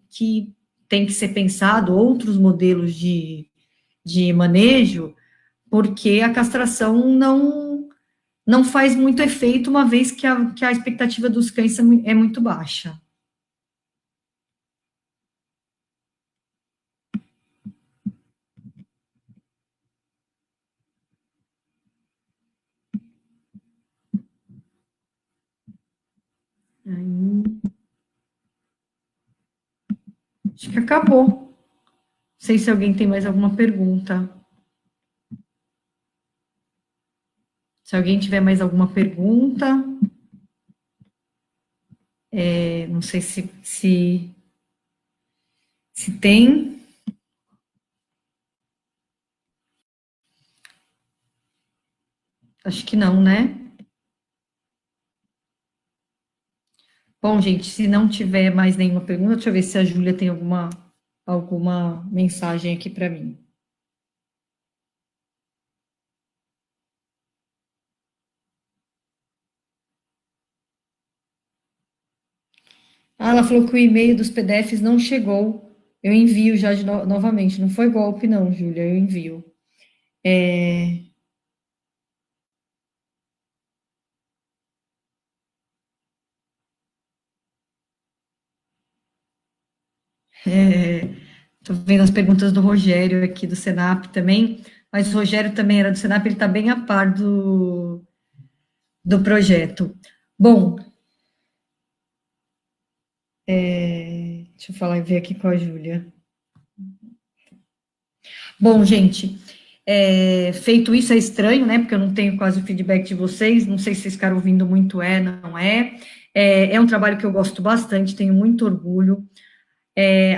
tem que ser pensado, outros modelos de manejo, porque a castração não faz muito efeito, uma vez que a expectativa dos cães é muito baixa. Acho que acabou. Não sei se alguém tem mais alguma pergunta. Se alguém tiver mais alguma pergunta, não sei se tem. Acho que não, né? Bom, gente, se não tiver mais nenhuma pergunta, deixa eu ver se a Júlia tem alguma mensagem aqui para mim. Ela falou que o e-mail dos PDFs não chegou. Eu envio já novamente. Não foi golpe, não, Júlia. Eu envio. Estou vendo as perguntas do Rogério aqui do Senap também, mas o Rogério também era do Senap, ele está bem a par do projeto. Bom, deixa eu falar e ver aqui com a Júlia. Bom, gente, feito isso é estranho, né? Porque eu não tenho quase o feedback de vocês, não sei se vocês ficaram ouvindo muito, não é. É um trabalho que eu gosto bastante, tenho muito orgulho.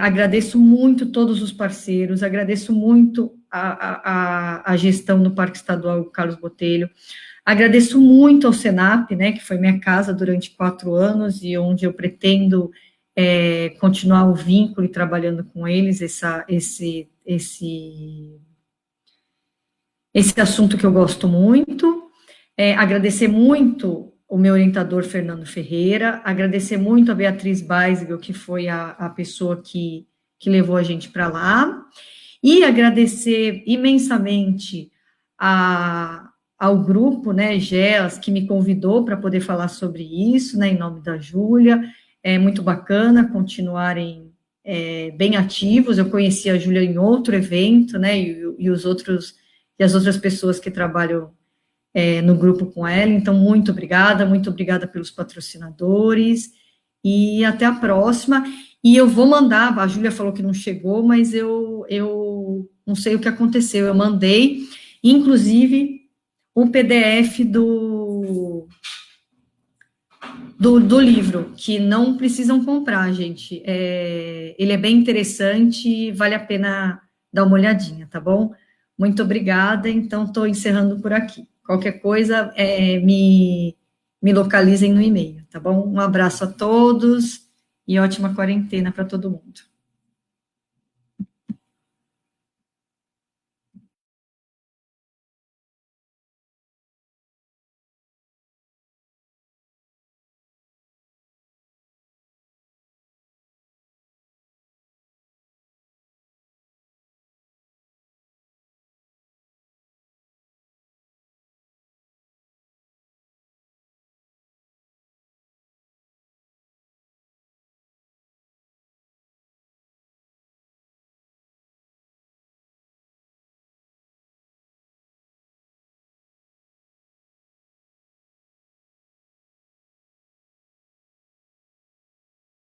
Agradeço muito todos os parceiros, agradeço muito a gestão do Parque Estadual Carlos Botelho, agradeço muito ao Senap, né, que foi minha casa durante 4 anos e onde eu pretendo continuar o vínculo e trabalhando com eles, esse assunto que eu gosto muito. Agradecer muito o meu orientador, Fernando Ferreira, agradecer muito a Beatriz Beisel, que foi a pessoa que levou a gente para lá, e agradecer imensamente ao grupo, né, GEAS, que me convidou para poder falar sobre isso, né, em nome da Júlia. É muito bacana continuarem bem ativos. Eu conheci a Júlia em outro evento, né, e as outras pessoas que trabalham no grupo com ela. Então, muito obrigada pelos patrocinadores, e até a próxima. E eu vou mandar, a Júlia falou que não chegou, mas eu não sei o que aconteceu, eu mandei, inclusive, o PDF do livro, que não precisam comprar, gente. Ele é bem interessante, vale a pena dar uma olhadinha, tá bom? Muito obrigada, então estou encerrando por aqui. Qualquer coisa, me localizem no e-mail, tá bom? Um abraço a todos e ótima quarentena para todo mundo.